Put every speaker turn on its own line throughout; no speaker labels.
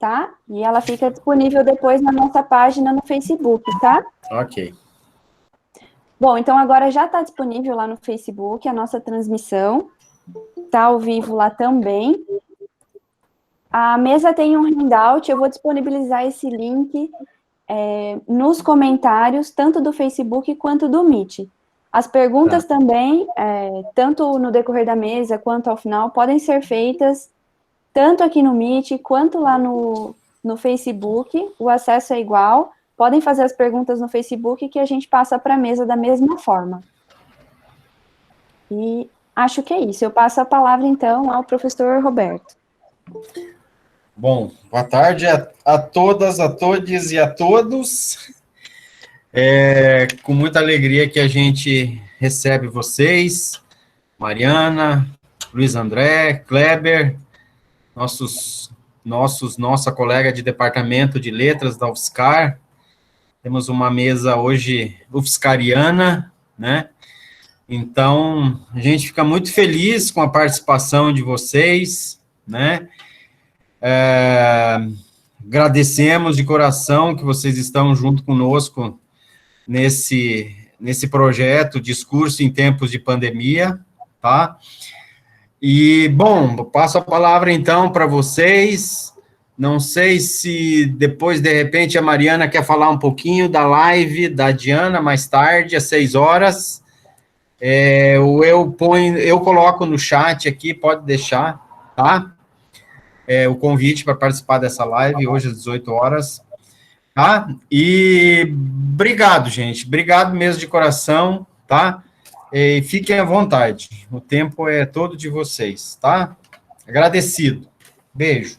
tá? E ela fica disponível depois na nossa página no Facebook, tá?
Ok.
Bom, então agora já está disponível lá no Facebook a nossa transmissão, tá ao vivo lá também. A mesa tem um handout, eu vou disponibilizar esse link nos comentários, tanto do Facebook quanto do Meet. As perguntas também, tanto no decorrer da mesa quanto ao final, podem ser feitas tanto aqui no Meet quanto lá no Facebook, o acesso é igual. Podem fazer as perguntas no Facebook que a gente passa para a mesa da mesma forma. E acho que é isso. Eu passo a palavra, então, ao professor Roberto.
Bom, boa tarde a todas, a todos e a todos. Com muita alegria que a gente recebe vocês, Mariana, Luiz André, Kleber, nossa colega de departamento de letras da UFSCar. Temos uma mesa hoje UFSCariana, né? Então, a gente fica muito feliz com a participação de vocês, né? Agradecemos de coração que vocês estão junto conosco nesse projeto Discurso em Tempos de Pandemia, tá? E, bom, passo a palavra, então, para vocês. Não sei se depois, de repente, a Mariana quer falar um pouquinho da live da Diana, mais tarde, às 6 horas. Eu coloco no chat aqui, pode deixar, tá? O convite para participar dessa live, hoje às 18 horas. Tá? E obrigado, gente. Obrigado mesmo de coração, tá? E fiquem à vontade. O tempo é todo de vocês, tá? Agradecido. Beijo.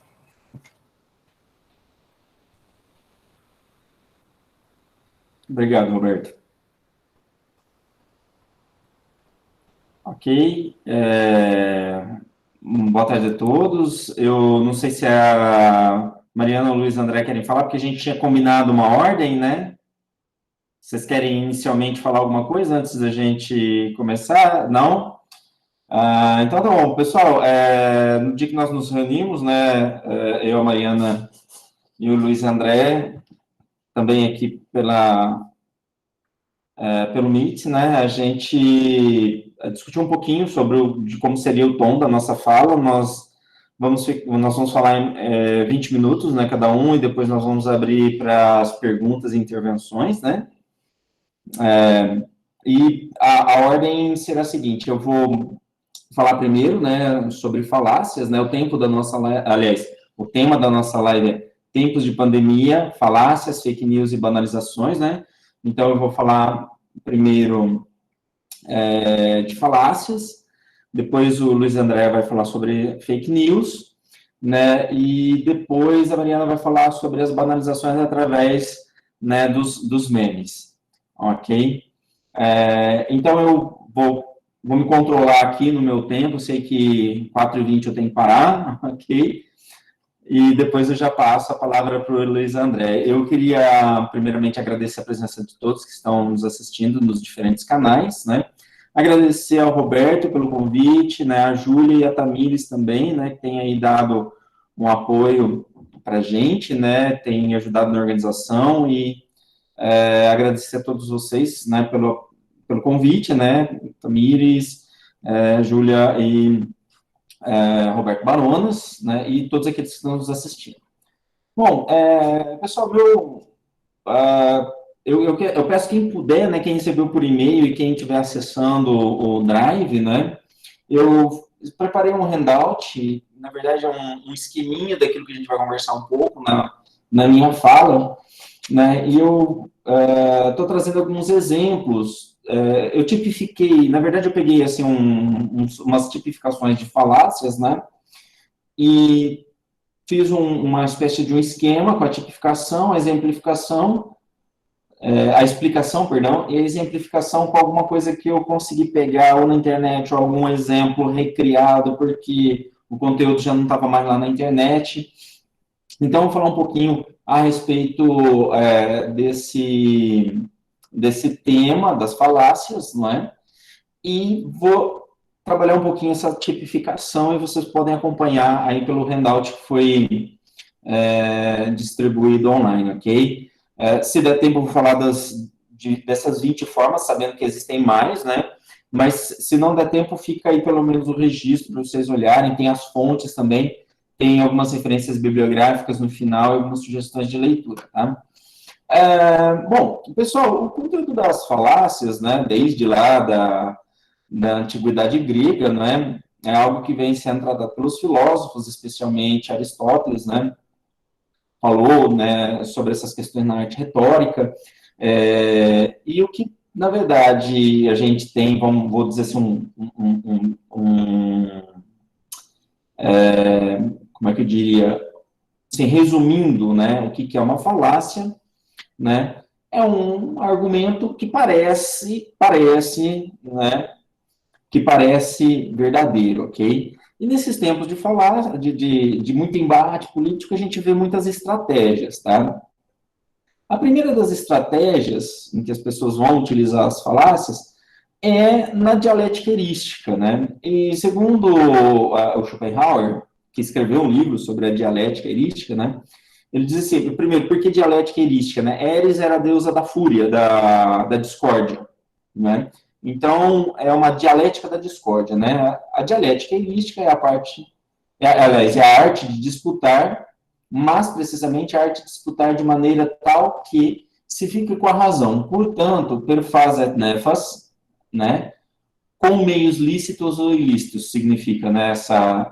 Obrigado, Roberto. Ok. Boa tarde a todos. Eu não sei se a Mariana ou o Luiz André querem falar, porque a gente tinha combinado uma ordem, né? Vocês querem inicialmente falar alguma coisa antes da gente começar? Não? Então tá bom. Pessoal, no dia que nós nos reunimos, né, eu, a Mariana e o Luiz André, também aqui pelo Meet, né, a gente discutiu um pouquinho de como seria o tom da nossa fala. Nós vamos falar em 20 minutos, né, cada um, e depois nós vamos abrir para as perguntas e intervenções, né? E a ordem será a seguinte: eu vou falar primeiro, né, sobre falácias, né, o tema da nossa live é tempos de pandemia, falácias, fake news e banalizações, né? Então, eu vou falar primeiro de falácias, depois o Luiz André vai falar sobre fake news, né, e depois a Mariana vai falar sobre as banalizações através, né, dos memes, ok? Então, eu vou me controlar aqui no meu tempo, sei que 4h20 eu tenho que parar, ok? E depois eu já passo a palavra para o Luiz André. Eu queria, primeiramente, agradecer a presença de todos que estão nos assistindo nos diferentes canais, né? Agradecer ao Roberto pelo convite, né? A Júlia e a Tamires também, né? Que tem aí dado um apoio para a gente, né? Tem ajudado na organização e agradecer a todos vocês, né? Pelo convite, né? Tamires, Júlia e Roberto Baronas, né, e todos aqueles que estão nos assistindo. Bom, pessoal, eu peço quem puder, né, quem recebeu por e-mail e quem estiver acessando o Drive, né, eu preparei um handout, na verdade é um esqueminha daquilo que a gente vai conversar um pouco na minha fala, né, e eu estou trazendo alguns exemplos. Eu tipifiquei, na verdade eu peguei assim umas tipificações de falácias, né, e fiz uma espécie de um esquema com a tipificação, a exemplificação, a explicação, perdão, e a exemplificação com alguma coisa que eu consegui pegar ou na internet, ou algum exemplo recriado, porque o conteúdo já não estava mais lá na internet. Então, eu vou falar um pouquinho a respeito desse tema das falácias, não é? E vou trabalhar um pouquinho essa tipificação e vocês podem acompanhar aí pelo handout que foi distribuído online, ok? Se der tempo, eu vou falar dessas 20 formas, sabendo que existem mais, né? Mas, se não der tempo, fica aí pelo menos o registro para vocês olharem, tem as fontes também, tem algumas referências bibliográficas no final e algumas sugestões de leitura, tá? Bom, pessoal, o conteúdo das falácias, né, desde lá da antiguidade grega, né, é algo que vem sendo tratado pelos filósofos, especialmente Aristóteles, né, falou, né, sobre essas questões na arte retórica, e o que, na verdade, a gente tem, vou dizer assim, como é que eu diria, assim, resumindo, né, o que é uma falácia, né, é um argumento que parece, né, que parece verdadeiro, ok? E nesses tempos de falar, de muito embate político, a gente vê muitas estratégias, tá? A primeira das estratégias em que as pessoas vão utilizar as falácias é na dialética erística, né? E segundo o Schopenhauer, que escreveu um livro sobre a dialética erística, né? Ele diz assim, primeiro, por que dialética erística, né? Eris era a deusa da fúria, da discórdia, né? Então, é uma dialética da discórdia, né? A dialética erística é a parte, aliás, é a arte de disputar, mas, precisamente, a arte de disputar de maneira tal que se fique com a razão. Portanto, per fas et nefas, né? Com meios lícitos ou ilícitos, significa, né? Essa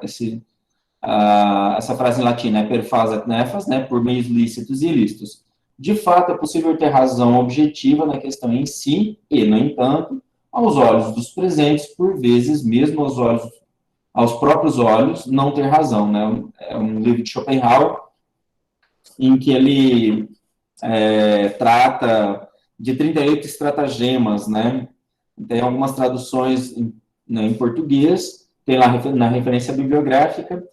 frase em latim, né? Per fas et nefas, né? Por meios lícitos e ilícitos. De fato, é possível ter razão objetiva na questão em si, e, no entanto, aos olhos dos presentes, por vezes, mesmo aos próprios olhos, não ter razão, né? É um livro de Schopenhauer, em que ele trata de 38 estratagemas, né? Tem algumas traduções em português, tem lá na referência bibliográfica,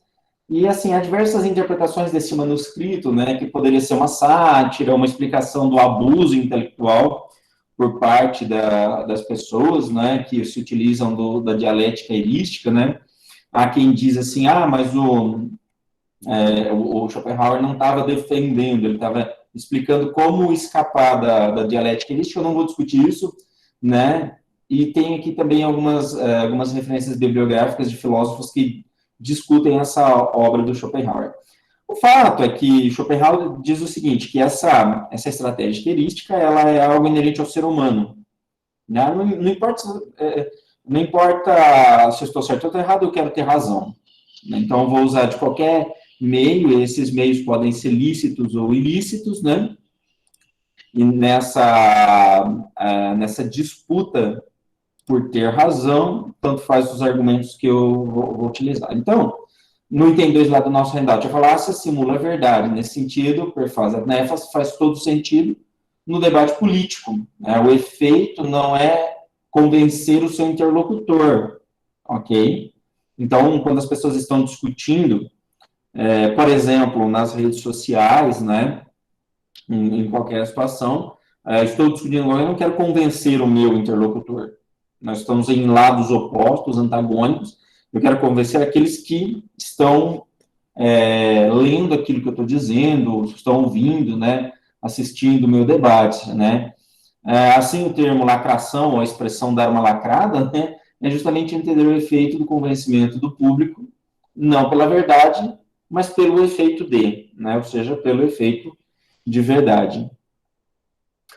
e, assim, há diversas interpretações desse manuscrito, né, que poderia ser uma sátira, uma explicação do abuso intelectual por parte das pessoas, né, que se utilizam da dialética erística, né. Há quem diz assim, mas o Schopenhauer não estava defendendo, ele estava explicando como escapar da dialética erística. Eu não vou discutir isso, né, e tem aqui também algumas referências bibliográficas de filósofos que discutem essa obra do Schopenhauer. O fato é que Schopenhauer diz o seguinte, que essa estratégia erística, ela é algo inerente ao ser humano, né? Não importa se eu estou certo ou estou errado, eu quero ter razão. Então, eu vou usar de qualquer meio, e esses meios podem ser lícitos ou ilícitos, né? E nessa disputa por ter razão, tanto faz os argumentos que eu vou utilizar. Então, no item 2 lá do nosso handout, a falácia simula a verdade. Nesse sentido, per fas et nefas faz todo sentido no debate político, né? O efeito não é convencer o seu interlocutor, ok? Então, quando as pessoas estão discutindo, por exemplo, nas redes sociais, né, em qualquer situação, estou discutindo, eu não quero convencer o meu interlocutor. Nós estamos em lados opostos, antagônicos. Eu quero convencer aqueles que estão lendo aquilo que eu estou dizendo, estão ouvindo, né, assistindo o meu debate, né. Assim, o termo lacração, ou a expressão dar uma lacrada, né, é justamente entender o efeito do convencimento do público, não pela verdade, mas pelo efeito né, ou seja, pelo efeito de verdade.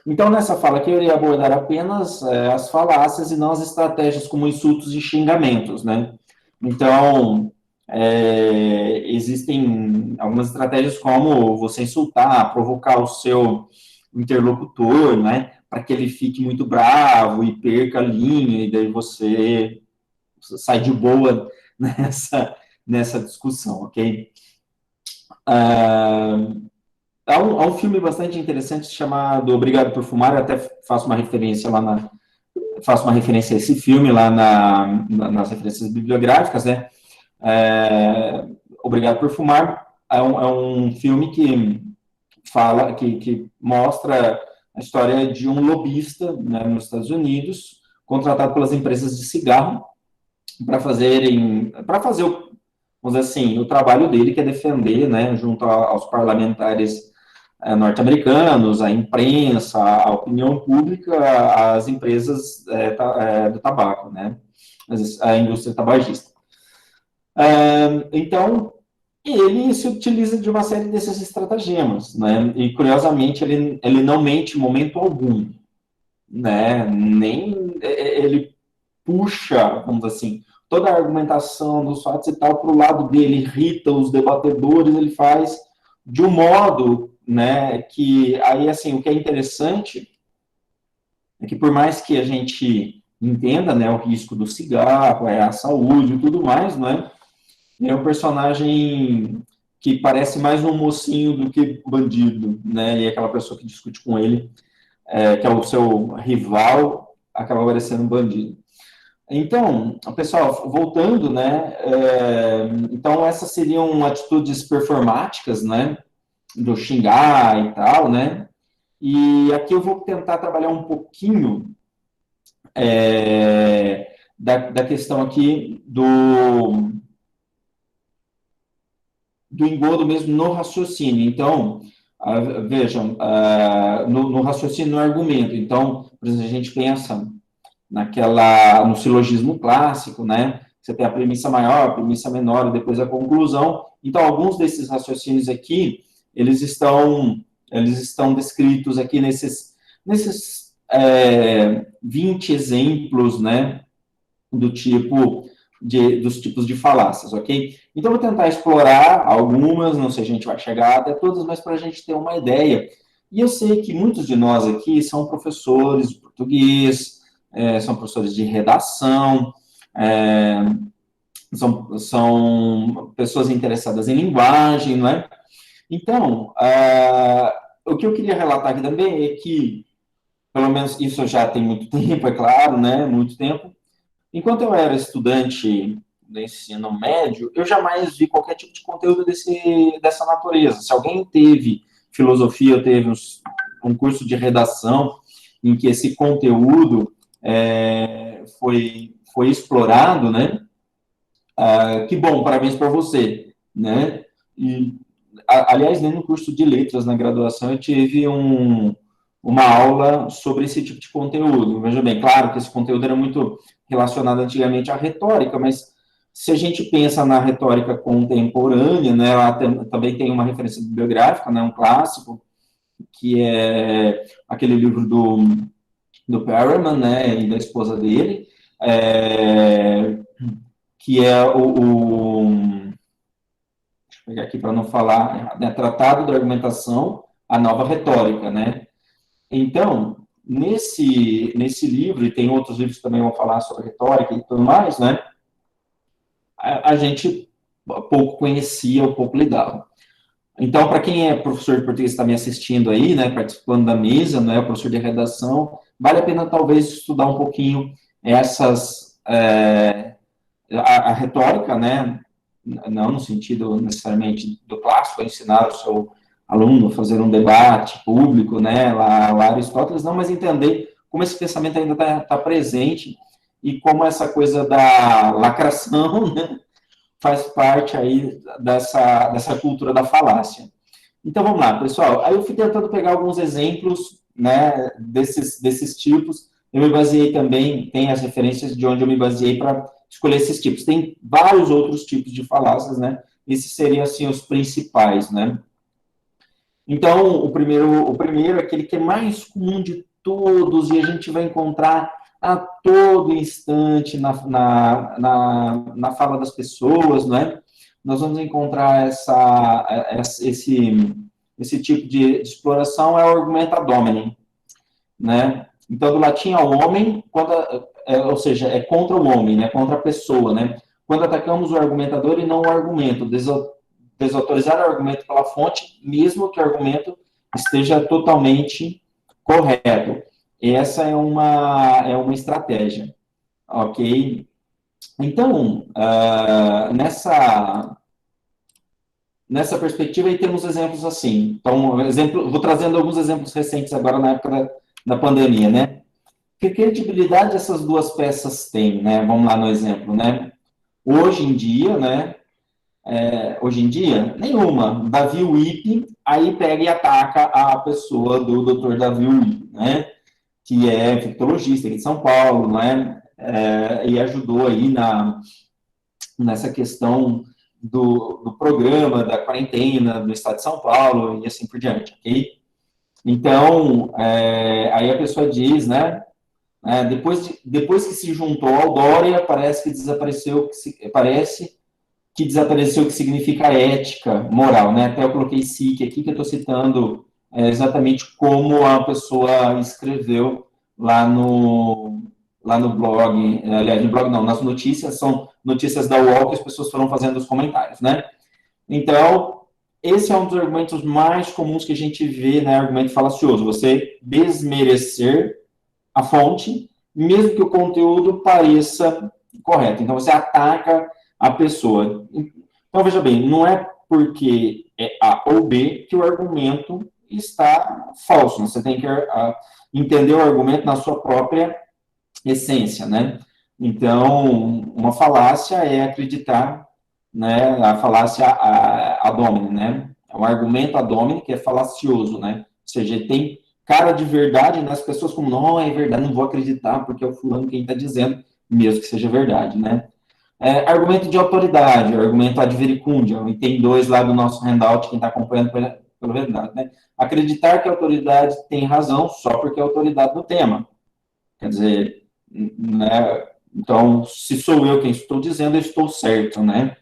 Então, nessa fala aqui, eu iria abordar apenas as falácias e não as estratégias como insultos e xingamentos, né? Então, existem algumas estratégias como você insultar, provocar o seu interlocutor, né? Para que ele fique muito bravo e perca a linha, e daí você sai de boa nessa discussão, ok? Há um filme bastante interessante chamado Obrigado por Fumar. Eu até faço uma referência a esse filme lá nas referências bibliográficas, né? Obrigado por Fumar é um filme que mostra a história de um lobista, né, nos Estados Unidos, contratado pelas empresas de cigarro para fazer vamos dizer assim, o trabalho dele que é defender, né, junto aos parlamentares norte-americanos, a imprensa, a opinião pública, as empresas do tabaco, né, a indústria tabagista. Então, ele se utiliza de uma série desses estratagemas, né, e curiosamente ele não mente em momento algum, né, nem ele puxa, vamos dizer assim, toda a argumentação dos fatos e tal para o lado dele, irrita os debatedores, ele faz de um modo, né, que aí, assim, o que é interessante é que por mais que a gente entenda, né, o risco do cigarro, a saúde e tudo mais, né, é um personagem que parece mais um mocinho do que bandido, né, e aquela pessoa que discute com ele, que é o seu rival, acaba parecendo um bandido. Então, pessoal, voltando, né, então essas seriam atitudes performáticas, né, do xingar e tal, né, e aqui eu vou tentar trabalhar um pouquinho da questão aqui do engodo mesmo no raciocínio. Então, vejam, no raciocínio, no argumento. Então, por exemplo, a gente pensa no silogismo clássico, né? Você tem a premissa maior, a premissa menor, e depois a conclusão. Então, alguns desses raciocínios aqui, eles estão descritos aqui nesses 20 exemplos, né? Dos tipos de falácias, ok? Então, eu vou tentar explorar algumas, não sei se a gente vai chegar até todas, mas para a gente ter uma ideia. E eu sei que muitos de nós aqui são professores de português, são professores de redação, são pessoas interessadas em linguagem, não é? Então, o que eu queria relatar aqui também é que, pelo menos isso já tem muito tempo, é claro, né? Muito tempo. Enquanto eu era estudante do ensino médio, eu jamais vi qualquer tipo de conteúdo dessa natureza. Se alguém teve filosofia, teve um curso de redação em que esse conteúdo foi explorado, né? Que bom, parabéns para você, né? E, aliás, nem no curso de letras, na graduação, eu tive uma aula sobre esse tipo de conteúdo. Veja bem, claro que esse conteúdo era muito relacionado antigamente à retórica, mas se a gente pensa na retórica contemporânea, né, ela também tem uma referência bibliográfica, né, um clássico, que é aquele livro do Perelman, né, e da esposa dele, que é deixa eu pegar aqui para não falar, né, Tratado da Argumentação, a Nova Retórica, né. Então, nesse livro, e tem outros livros que também vão falar sobre retórica e tudo mais, né, a gente pouco conhecia, ou pouco lidava. Então, para quem é professor de português está me assistindo aí, né, participando da mesa, né, professor de redação, vale a pena talvez estudar um pouquinho a retórica, né, não no sentido necessariamente do clássico, ensinar o seu aluno a fazer um debate público, né, lá Aristóteles, não, mas entender como esse pensamento ainda está presente e como essa coisa da lacração, né, faz parte aí dessa cultura da falácia. Então, vamos lá, pessoal. Aí eu fui tentando pegar alguns exemplos, né, desses tipos. Eu me baseei também, tem as referências de onde eu me baseei para escolher esses tipos. Tem vários outros tipos de falácias, né? Esses seriam, assim, os principais, né? Então, o primeiro é aquele que é mais comum de todos e a gente vai encontrar a todo instante na fala das pessoas, não é? Nós vamos encontrar esse tipo de exploração, é o argumento ad hominem, né? Então, do latim ao homem, ou seja, é contra o homem, né? Contra a pessoa, né? Quando atacamos o argumentador e não o argumento, desautorizar o argumento pela fonte, mesmo que o argumento esteja totalmente correto. Essa é uma estratégia, ok? Então, nessa perspectiva, aí temos exemplos assim. Então, vou trazendo alguns exemplos recentes agora na época da pandemia, né? Que credibilidade essas duas peças têm, né? Vamos lá no exemplo, né? Hoje em dia, né? hoje em dia? Nenhuma. Davi Wip, aí pega e ataca a pessoa do Dr. Davi Wip, né? Que é infectologista aqui de São Paulo, né? E ajudou aí nessa questão do programa, da quarentena no estado de São Paulo e assim por diante, ok? Então, aí a pessoa diz, né? Depois que se juntou ao Dória, parece que desapareceu o que significa ética, moral, né? Até eu coloquei SIC aqui, que eu estou citando exatamente como a pessoa escreveu lá no blog, aliás, no blog não, nas notícias, são notícias da UOL que as pessoas foram fazendo os comentários, né? Então, esse é um dos argumentos mais comuns que a gente vê, né, argumento falacioso, você desmerecer a fonte, mesmo que o conteúdo pareça correto. Então, você ataca a pessoa. Então, veja bem, não é porque é A ou B que o argumento está falso. Você tem que entender o argumento na sua própria essência, né? Então, uma falácia é acreditar, né, a falácia ad hominem, né? É um argumento ad hominem que é falacioso, né? Ou seja, tem cara de verdade, né? As pessoas como, não, é verdade, não vou acreditar, porque é o fulano quem está dizendo, mesmo que seja verdade, né? Argumento de autoridade, argumento ad verecundiam, e tem dois lá do nosso handout, quem está acompanhando pelo handout, né? Acreditar que a autoridade tem razão só porque é autoridade do tema. Quer dizer, né? Então, se sou eu quem estou dizendo, eu estou certo, né?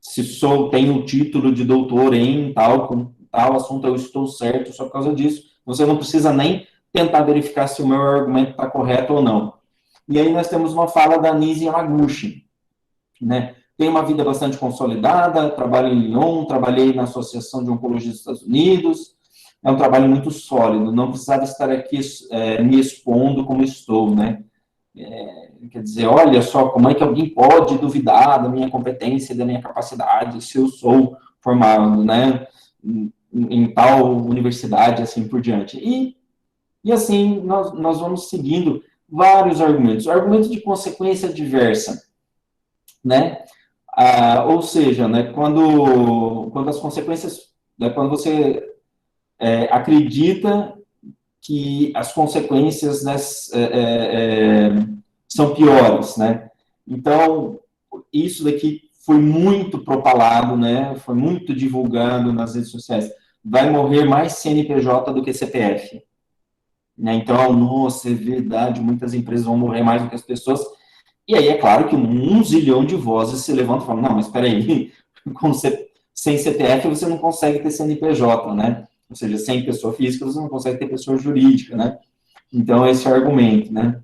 Se tenho o título de doutor em tal assunto, eu estou certo só por causa disso. Você não precisa nem tentar verificar se o meu argumento está correto ou não. E aí nós temos uma fala da Nise Yamaguchi, né? Tenho uma vida bastante consolidada, trabalho em Lyon, trabalhei na Associação de Oncologia dos Estados Unidos, é um trabalho muito sólido, não precisava estar aqui me expondo como estou, né? Quer dizer, olha só, como é que alguém pode duvidar da minha competência, da minha capacidade, se eu sou formado, né, em tal universidade, assim por diante. E assim, nós vamos seguindo vários argumentos. O argumento de consequência adversa, né, ou seja, né, quando as consequências, né, quando você acredita que as consequências, né, são piores, né? Então, isso daqui foi muito propalado, né? Foi muito divulgado nas redes sociais. Vai morrer mais CNPJ do que CPF. Né? Então, nossa, é verdade, muitas empresas vão morrer mais do que as pessoas. E aí, é claro que 1 zilhão de vozes se levantam e falam, não, mas espera aí, sem CPF você não consegue ter CNPJ, né? Ou seja, sem pessoa física você não consegue ter pessoa jurídica, né? Então, esse é o argumento, né?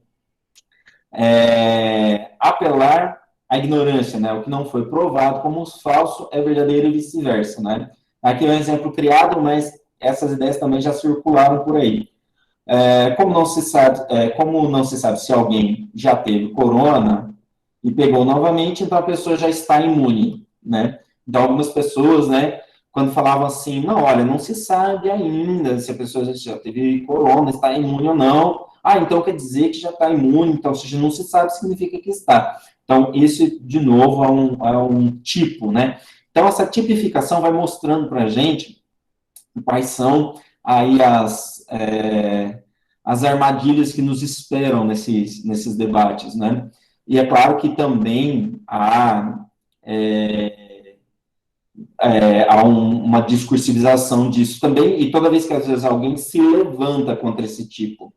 Apelar à ignorância, né? O que não foi provado como falso é verdadeiro e vice-versa, né? Aqui é um exemplo criado, mas essas ideias também já circularam por aí. Como não se sabe se alguém já teve corona e pegou novamente, então a pessoa já está imune, né? Então, algumas pessoas, né, quando falavam assim, não, olha, não se sabe ainda se a pessoa já teve corona, está imune ou não. Então quer dizer que já está imune, então, se não se sabe, significa que está. Então, isso, de novo, é um tipo, né? Então, essa tipificação vai mostrando para a gente quais são aí as armadilhas que nos esperam nesses debates, né? E é claro que também há uma discursivização disso também, e toda vez que, às vezes, alguém se levanta contra esse tipo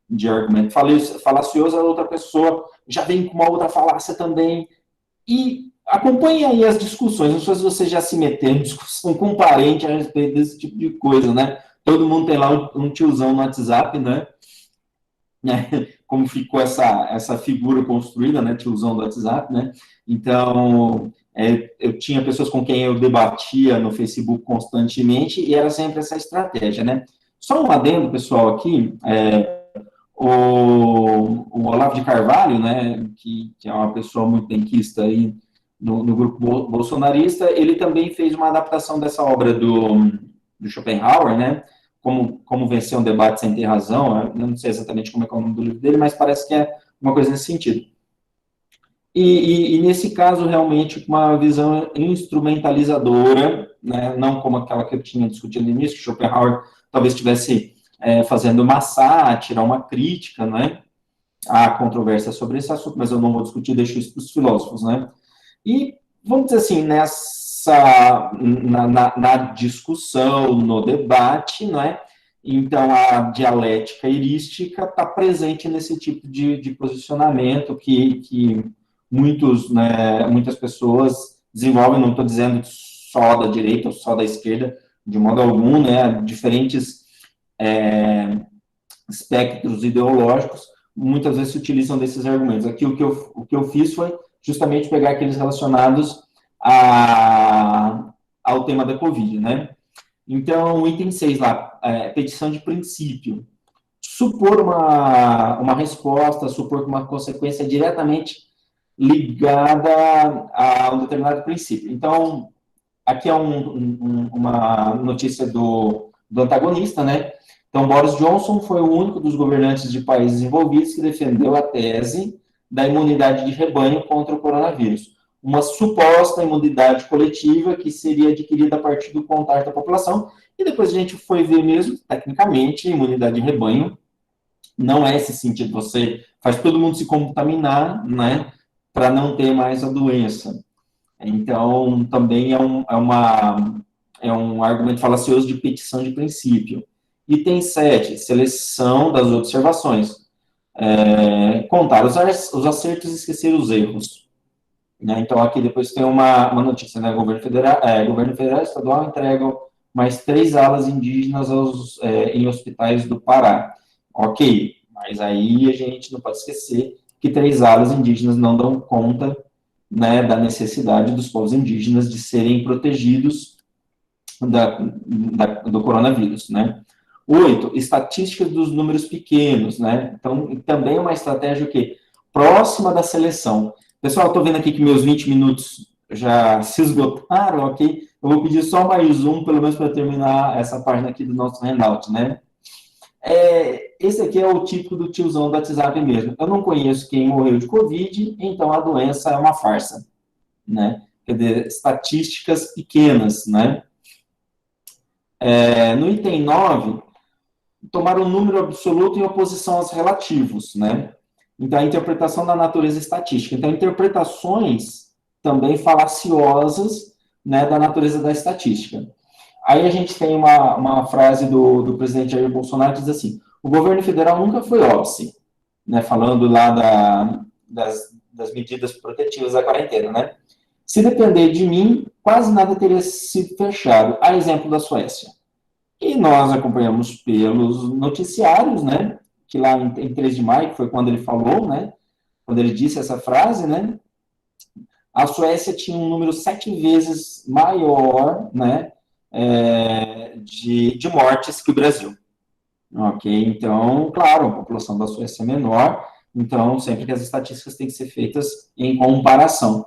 de argumento falacioso, a outra pessoa já vem com uma outra falácia também, e acompanhe aí as discussões, não sei se você já se meteu em discussão com um parente a respeito desse tipo de coisa, né? Todo mundo tem lá um tiozão no WhatsApp, né? Como ficou essa figura construída, né? Tiozão do WhatsApp, né? Então, eu tinha pessoas com quem eu debatia no Facebook constantemente e era sempre essa estratégia, né? Só um adendo, pessoal, aqui, o Olavo de Carvalho, né, que é uma pessoa muito benquista aí no grupo bolsonarista, ele também fez uma adaptação dessa obra do Schopenhauer, né, como vencer um debate sem ter razão. Eu não sei exatamente como é o nome do livro dele, mas parece que é uma coisa nesse sentido. E nesse caso, realmente, uma visão instrumentalizadora, né, não como aquela que eu tinha discutido no início, que Schopenhauer talvez estivesse fazendo uma sátira, uma crítica, né, à controvérsia sobre esse assunto, mas eu não vou discutir, deixo isso para os filósofos, né. E, vamos dizer assim, na discussão, no debate, né, então a dialética erística está presente nesse tipo de posicionamento que muitas pessoas desenvolvem, não estou dizendo só da direita ou só da esquerda, de modo algum, né, diferentes espectros ideológicos, muitas vezes se utilizam desses argumentos. Aqui o que eu fiz foi justamente pegar aqueles relacionados ao tema da Covid, né? Então, o item 6 lá, petição de princípio. Supor uma resposta, supor que uma consequência diretamente ligada a um determinado princípio. Então, aqui é uma notícia do antagonista, né? Então, Boris Johnson foi o único dos governantes de países envolvidos que defendeu a tese da imunidade de rebanho contra o coronavírus. Uma suposta imunidade coletiva que seria adquirida a partir do contágio da população. E depois a gente foi ver mesmo, tecnicamente, a imunidade de rebanho não é esse sentido, você faz todo mundo se contaminar, né, para não ter mais a doença. Então, também é um argumento falacioso de petição de princípio. Item 7, seleção das observações. Contar os acertos e esquecer os erros. Né? Então, aqui depois tem uma notícia, né? Governo federal e estadual entregam mais 3 alas indígenas em hospitais do Pará. Ok, mas aí a gente não pode esquecer que 3 alas indígenas não dão conta, né, da necessidade dos povos indígenas de serem protegidos do coronavírus, né? 8, estatísticas dos números pequenos, né? Então, também é uma estratégia o quê? Próxima da seleção. Pessoal, estou vendo aqui que meus 20 minutos já se esgotaram, ok? Eu vou pedir só mais um, pelo menos para terminar essa página aqui do nosso handout, né? Esse aqui é o típico do tiozão do WhatsApp mesmo. Eu não conheço quem morreu de Covid, então a doença é uma farsa, né? Quer dizer, estatísticas pequenas, né? No item 9, tomar um número absoluto em oposição aos relativos, né? Então, a interpretação da natureza estatística. Então, interpretações também falaciosas, né, da natureza da estatística. Aí a gente tem uma frase do presidente Jair Bolsonaro que diz assim: o governo federal nunca foi óbice, né, falando lá das medidas protetivas da quarentena, né? Se depender de mim, quase nada teria sido fechado, a exemplo da Suécia. E nós acompanhamos pelos noticiários, né, que lá em 3 de maio, que foi quando ele falou, né, quando ele disse essa frase, né, a Suécia tinha um número 7 vezes maior, né, de mortes que o Brasil. Ok? Então, claro, a população da Suécia é menor, então sempre que as estatísticas têm que ser feitas em comparação.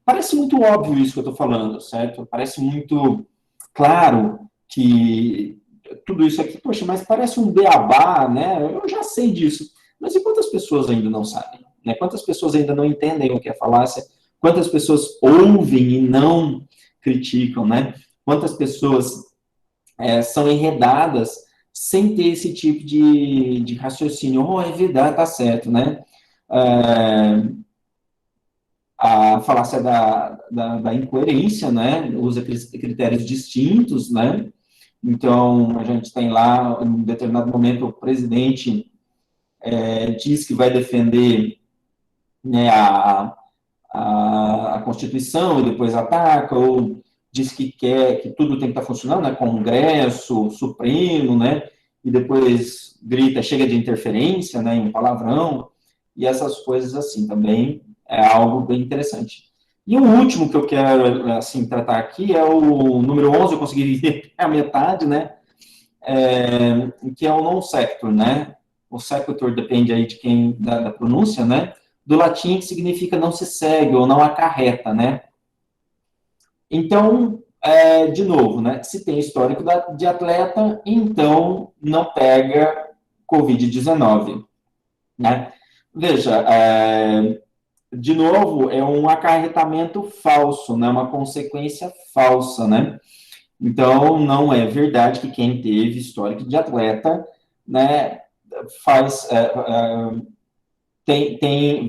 Parece muito óbvio isso que eu estou falando, certo? Parece muito claro que tudo isso aqui, poxa, mas parece um beabá, né? Eu já sei disso. Mas e quantas pessoas ainda não sabem? Né? Quantas pessoas ainda não entendem o que é falácia? Quantas pessoas ouvem e não criticam, né? Quantas pessoas são enredadas sem ter esse tipo de raciocínio? Oh, é verdade, tá certo, né? A falácia da incoerência, né? Usa critérios distintos, né? Então, a gente tem lá, em um determinado momento, o presidente diz que vai defender, né, a Constituição e depois ataca, ou diz que quer que tudo tem que estar funcionando, né, Congresso, Supremo, né, e depois grita, chega de interferência, né, em palavrão, e essas coisas assim, também é algo bem interessante. E o último que eu quero, assim, tratar aqui é o número 11, eu consegui ver a metade, né, que é o non sequitur, né, o sequitur depende aí de quem, da pronúncia, né, do latim que significa não se segue ou não acarreta, né. Então, de novo, né, se tem histórico de atleta, então não pega Covid-19, né. Veja, de novo, é um acarretamento falso, né? Uma consequência falsa, né? Então, não é verdade que quem teve histórico de atleta, né, faz,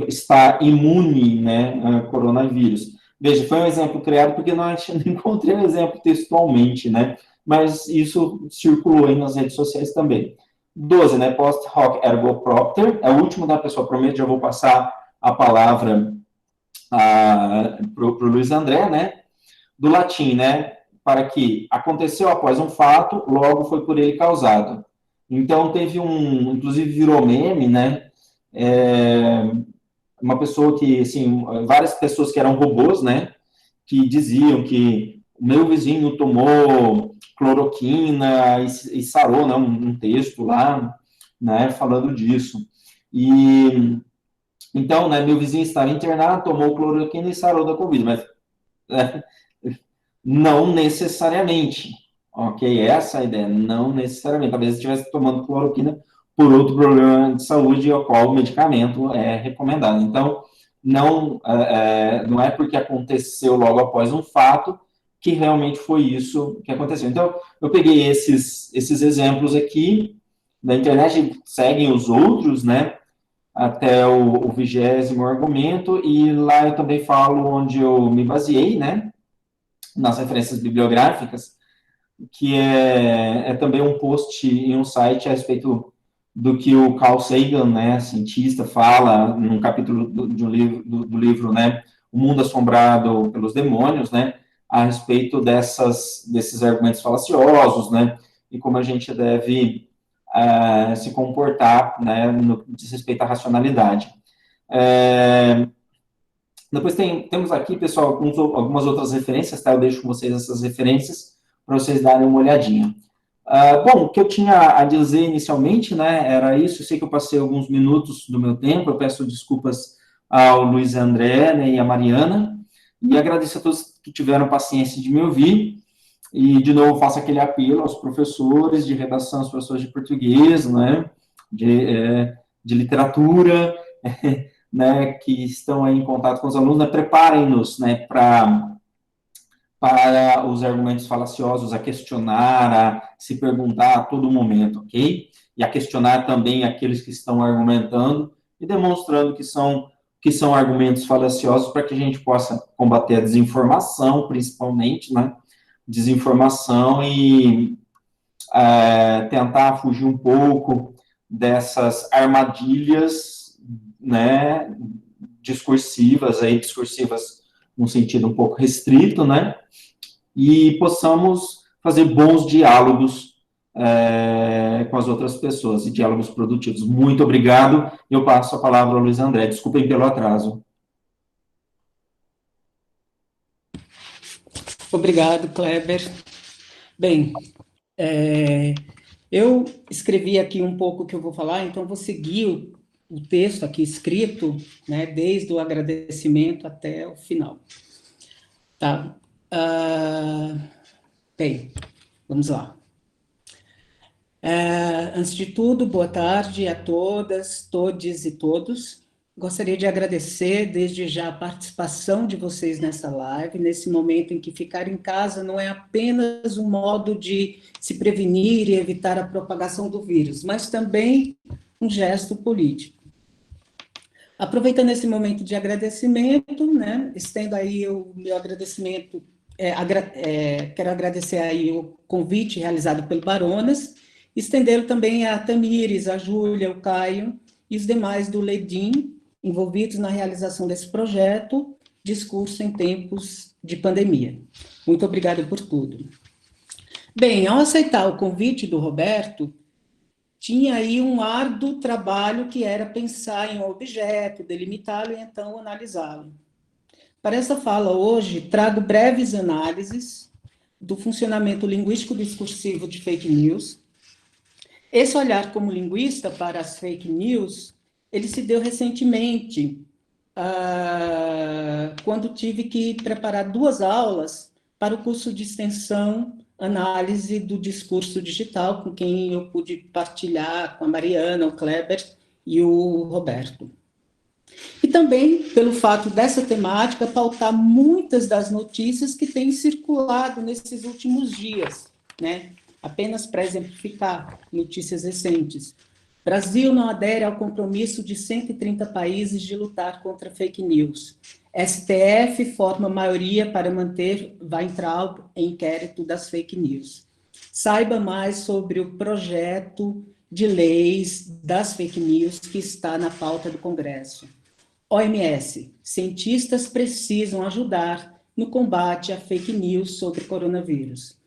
está imune, né, a coronavírus. Veja, foi um exemplo criado porque não encontrei um exemplo textualmente, né, mas isso circulou aí nas redes sociais também. 12, né, post hoc ergo propter, é o último da pessoa, prometo, já vou passar a palavra para o Luiz André, né, do latim, né, para que aconteceu após um fato, logo foi por ele causado. Então, teve inclusive virou meme, né, uma pessoa que, assim, várias pessoas que eram robôs, né, que diziam que o meu vizinho tomou cloroquina e sarou, né, um texto lá, né, falando disso. E, então, né, meu vizinho estava internado, tomou cloroquina e sarou da Covid, mas não necessariamente, ok? Essa é a ideia, não necessariamente. Talvez estivesse tomando cloroquina por outro problema de saúde, ao qual o medicamento é recomendado. Então, não é porque aconteceu logo após um fato que realmente foi isso que aconteceu. Então, eu peguei esses exemplos aqui da internet, seguem os outros, né? Até o 20º argumento, e lá eu também falo onde eu me baseei, né? Nas referências bibliográficas, que é também um post em um site a respeito do que o Carl Sagan, né, cientista, fala num capítulo do livro, né, O Mundo Assombrado pelos Demônios, né, a respeito desses argumentos falaciosos, né, e como a gente deve se comportar, né, no que diz respeito à racionalidade. Depois temos aqui, pessoal, algumas outras referências, tá? Eu deixo com vocês essas referências para vocês darem uma olhadinha. Bom, o que eu tinha a dizer inicialmente, né, era isso. Eu sei que eu passei alguns minutos do meu tempo, eu peço desculpas ao Luiz André, né, e à Mariana, e agradeço a todos que tiveram paciência de me ouvir, e, de novo, faço aquele apelo aos professores de redação, aos professores de português, né, de literatura, né, que estão aí em contato com os alunos, né, preparem-nos, né, para os argumentos falaciosos, a questionar, a se perguntar a todo momento, ok? E a questionar também aqueles que estão argumentando e demonstrando que são argumentos falaciosos para que a gente possa combater a desinformação, principalmente, né, desinformação e tentar fugir um pouco dessas armadilhas, né, discursivas num sentido um pouco restrito, né, e possamos fazer bons diálogos com as outras pessoas, e diálogos produtivos. Muito obrigado, eu passo a palavra ao Luiz André, desculpem pelo atraso.
Obrigado, Kleber. Bem, eu escrevi aqui um pouco o que eu vou falar, então vou seguir o texto aqui escrito, né, desde o agradecimento até o final. Tá. Bem, vamos lá. Antes de tudo, boa tarde a todas, todes e todos. Gostaria de agradecer desde já a participação de vocês nessa live, nesse momento em que ficar em casa não é apenas um modo de se prevenir e evitar a propagação do vírus, mas também um gesto político. Aproveitando esse momento de agradecimento, né, estendo aí o meu agradecimento, quero agradecer aí o convite realizado pelo Baronas, estendê-lo também a Tamires, a Júlia, o Caio e os demais do LEDIM, envolvidos na realização desse projeto, Discurso em Tempos de Pandemia. Muito obrigada por tudo. Bem, ao aceitar o convite do Roberto, tinha aí um árduo trabalho que era pensar em um objeto, delimitá-lo e então analisá-lo. Para essa fala hoje, trago breves análises do funcionamento linguístico discursivo de fake news. Esse olhar como linguista para as fake news, ele se deu recentemente, quando tive que preparar 2 aulas para o curso de extensão Análise do Discurso Digital, com quem eu pude partilhar com a Mariana, o Kleber e o Roberto. E também pelo fato dessa temática pautar muitas das notícias que têm circulado nesses últimos dias, né? Apenas para exemplificar notícias recentes. Brasil não adere ao compromisso de 130 países de lutar contra fake news. STF forma maioria para manter Weintraub em inquérito das fake news. Saiba mais sobre o projeto de leis das fake news que está na pauta do Congresso. OMS, cientistas precisam ajudar no combate à fake news sobre coronavírus.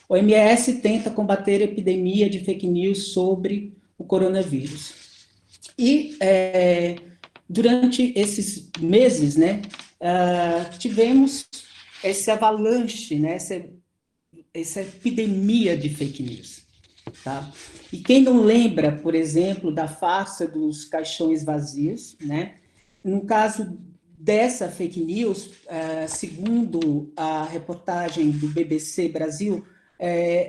OMS tenta combater a epidemia de fake news sobre o coronavírus. E durante esses meses, né, tivemos esse avalanche, né, essa epidemia de fake news. Tá? E quem não lembra, por exemplo, da farsa dos caixões vazios, né? No caso dessa fake news, segundo a reportagem do BBC Brasil,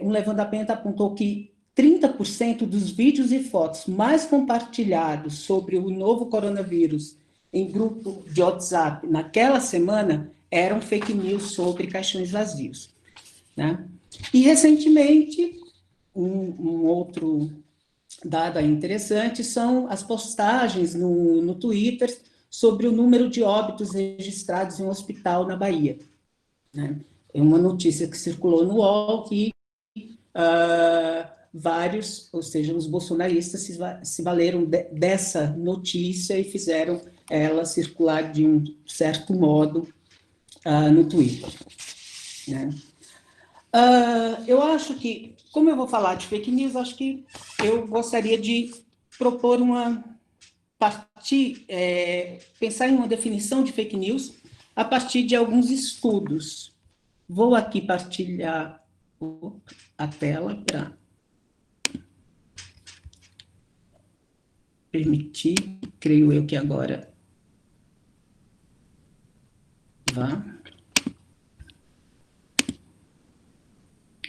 um levantamento apontou que 30% dos vídeos e fotos mais compartilhados sobre o novo coronavírus em grupo de WhatsApp naquela semana eram fake news sobre caixões vazios, né? E, recentemente, um outro dado interessante são as postagens no Twitter sobre o número de óbitos registrados em um hospital na Bahia, né? É uma notícia que circulou no UOL que vários, ou seja, os bolsonaristas se valeram dessa notícia e fizeram ela circular de um certo modo no Twitter, né? Eu acho que, como eu vou falar de fake news, acho que eu gostaria de propor pensar em uma definição de fake news a partir de alguns estudos. Vou aqui partilhar a tela para permitir, creio eu que agora vá.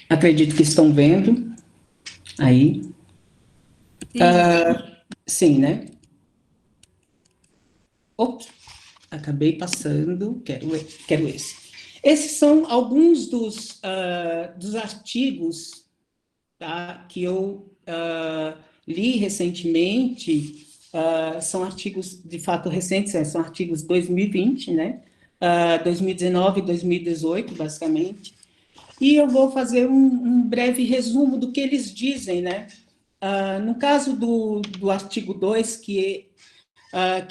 Acredito que estão vendo aí. Sim, né? Ops, acabei passando, quero esse. Esses são alguns dos artigos, tá, que eu li recentemente. São artigos, de fato, recentes, são artigos 2020, né? 2019 e 2018, basicamente. E eu vou fazer um breve resumo do que eles dizem, né? No caso do artigo 2, que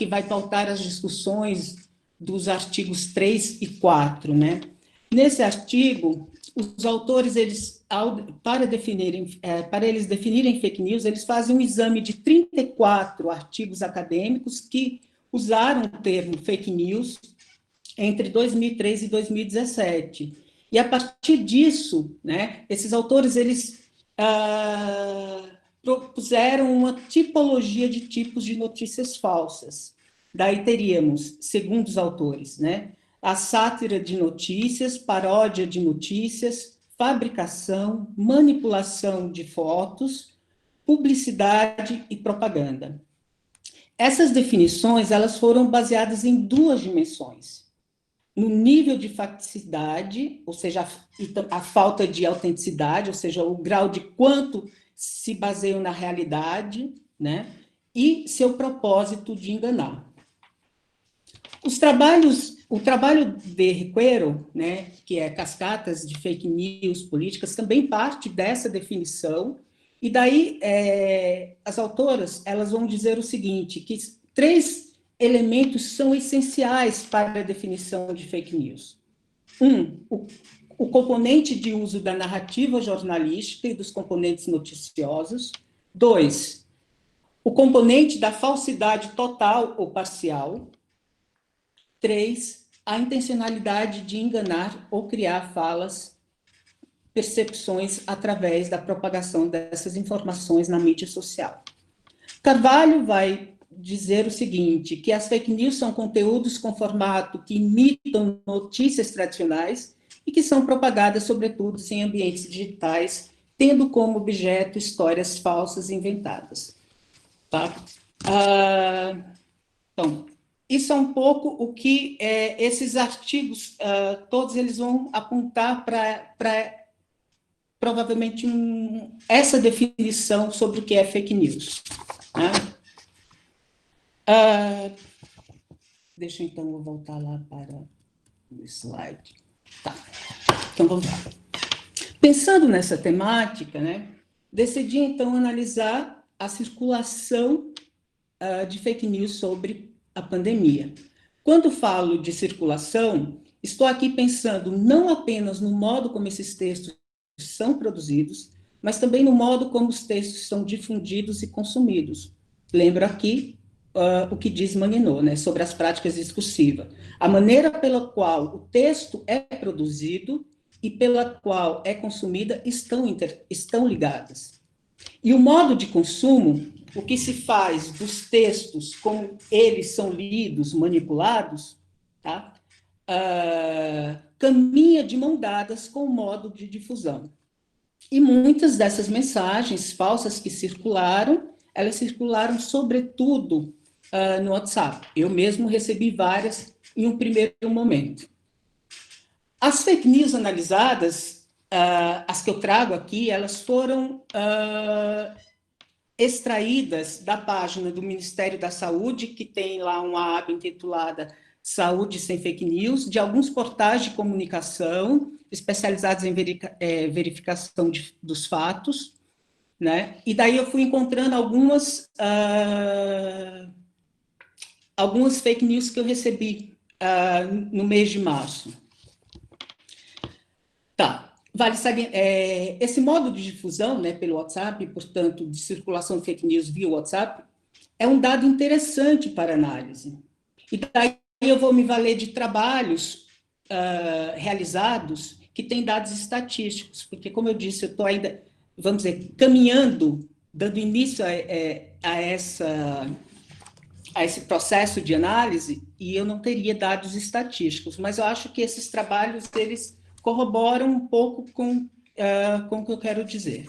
vai pautar as discussões dos artigos 3 e 4, né? Nesse artigo, os autores, para eles definirem fake news, eles fazem um exame de 34 artigos acadêmicos que usaram o termo fake news entre 2003 e 2017. E, a partir disso, né, esses autores, eles propuseram uma tipologia de tipos de notícias falsas. Daí teríamos, segundo os autores, né, a sátira de notícias, paródia de notícias, fabricação, manipulação de fotos, publicidade e propaganda. Essas definições, elas foram baseadas em duas dimensões: no nível de facticidade, ou seja, a falta de autenticidade, ou seja, o grau de quanto se baseiam na realidade, né? E seu propósito de enganar. O trabalho de Requeiro, né, que é Cascatas de Fake News Políticas, também parte dessa definição, e daí as autoras, elas vão dizer o seguinte, que 3 elementos são essenciais para a definição de fake news. O componente de uso da narrativa jornalística e dos componentes noticiosos. 2, o componente da falsidade total ou parcial. 3, a intencionalidade de enganar ou criar falas, percepções através da propagação dessas informações na mídia social. Carvalho vai dizer o seguinte, que as fake news são conteúdos com formato que imitam notícias tradicionais e que são propagadas, sobretudo, em ambientes digitais, tendo como objeto histórias falsas inventadas. Tá? Então, isso é um pouco o que esses artigos, todos eles vão apontar para provavelmente essa definição sobre o que é fake news. Né? Deixa então eu voltar lá para o slide. Tá. Então vamos lá. Pensando nessa temática, né, decidi então analisar a circulação de fake news sobre a pandemia. Quando falo de circulação, estou aqui pensando não apenas no modo como esses textos são produzidos, mas também no modo como os textos são difundidos e consumidos. Lembro aqui o que diz Manguinot, né, sobre as práticas discursivas. A maneira pela qual o texto é produzido e pela qual é consumida estão ligadas. E o modo de consumo, o que se faz dos textos, como eles são lidos, manipulados, tá? Caminha de mão dadas com o modo de difusão. E muitas dessas mensagens falsas que circularam, elas circularam sobretudo no WhatsApp. Eu mesmo recebi várias em um primeiro momento. As fake news analisadas, as que eu trago aqui, elas foram extraídas da página do Ministério da Saúde, que tem lá uma aba intitulada Saúde Sem Fake News, de alguns portais de comunicação especializados em verificação dos fatos, né? E daí eu fui encontrando algumas fake news que eu recebi no mês de março. Tá, vale saber, esse modo de difusão, né, pelo WhatsApp, portanto, de circulação de fake news via WhatsApp, é um dado interessante para análise. E daí eu vou me valer de trabalhos realizados que têm dados estatísticos, porque, como eu disse, eu estou ainda, vamos dizer, caminhando, dando início a esse processo de análise, e eu não teria dados estatísticos, mas eu acho que esses trabalhos, eles corroboram um pouco com o que eu quero dizer.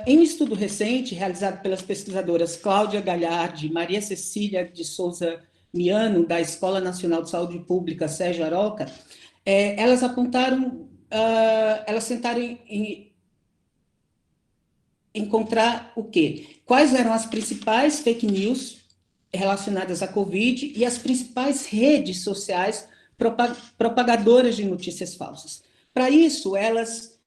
Em um estudo recente, realizado pelas pesquisadoras Cláudia Galhardi e Maria Cecília de Souza Miano, da Escola Nacional de Saúde Pública, Sérgio Aroca, elas apontaram, elas tentaram encontrar o quê? Quais eram as principais fake news relacionadas à Covid e as principais redes sociais propagadoras de notícias falsas. Para isso, elas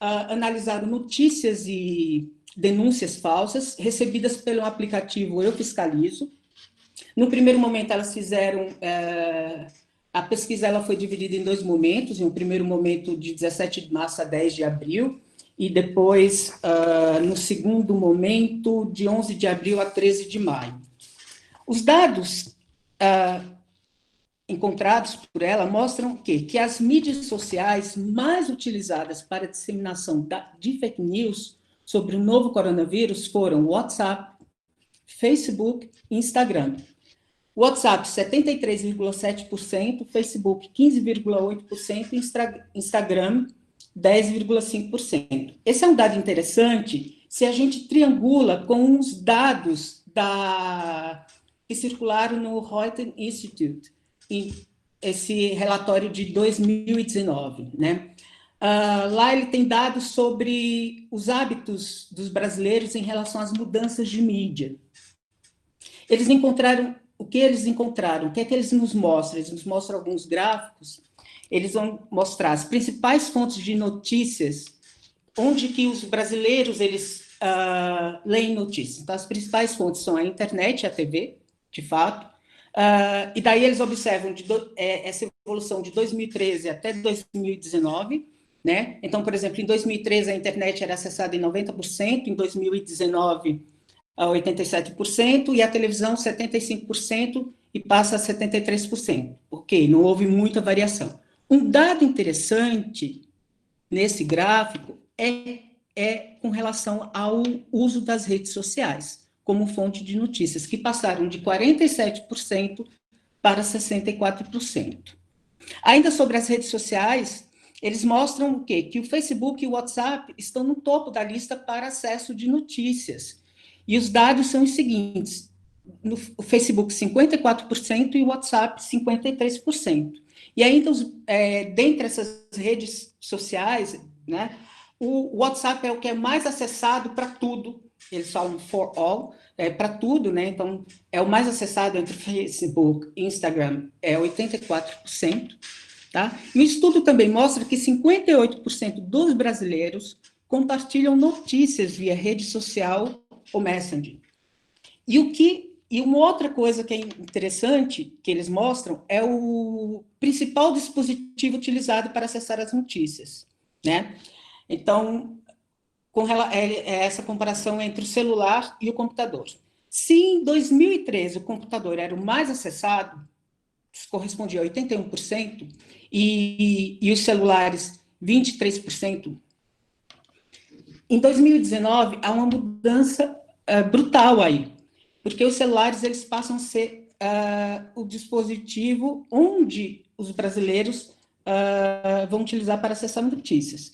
analisaram notícias e denúncias falsas recebidas pelo aplicativo Eu Fiscalizo. No primeiro momento, elas fizeram... a pesquisa ela foi dividida em 2 momentos, em um primeiro momento de 17 de março a 10 de abril, e depois, no segundo momento, de 11 de abril a 13 de maio. Os dados encontrados por ela mostram o quê? Que as mídias sociais mais utilizadas para a disseminação de fake news sobre o novo coronavírus foram WhatsApp, Facebook e Instagram. WhatsApp, 73,7%, Facebook, 15,8% e Instagram, 10,5%. Esse é um dado interessante se a gente triangula com os dados que circularam no Reuters Institute, esse relatório de 2019, né? Lá ele tem dados sobre os hábitos dos brasileiros em relação às mudanças de mídia. Eles encontraram, o que eles encontraram? O que é que eles nos mostram? Eles nos mostram alguns gráficos, eles vão mostrar as principais fontes de notícias, onde que os brasileiros, eles leem notícias. Então, as principais fontes são a internet e a TV, de fato, e daí eles observam essa evolução de 2013 até 2019, né? Então, por exemplo, em 2013 a internet era acessada em 90%, em 2019 a 87%, e a televisão 75% e passa a 73%. Ok, não houve muita variação. Um dado interessante nesse gráfico é com relação ao uso das redes sociais como fonte de notícias, que passaram de 47% para 64%. Ainda sobre as redes sociais, eles mostram o quê? Que o Facebook e o WhatsApp estão no topo da lista para acesso de notícias. E os dados são os seguintes: no Facebook 54% e o WhatsApp 53%. E ainda, dentre essas redes sociais, né, o WhatsApp é o que é mais acessado para tudo, eles falam for all, para tudo, né? Então, é o mais acessado entre Facebook e Instagram, é 84%, tá? E o estudo também mostra que 58% dos brasileiros compartilham notícias via rede social ou Messenger. E uma outra coisa que é interessante, que eles mostram, é o principal dispositivo utilizado para acessar as notícias, né? Então, essa comparação entre o celular e o computador. Se em 2013 o computador era o mais acessado, correspondia a 81%, e os celulares 23%, em 2019 há uma mudança brutal aí, porque os celulares eles passam a ser o dispositivo onde os brasileiros vão utilizar para acessar notícias.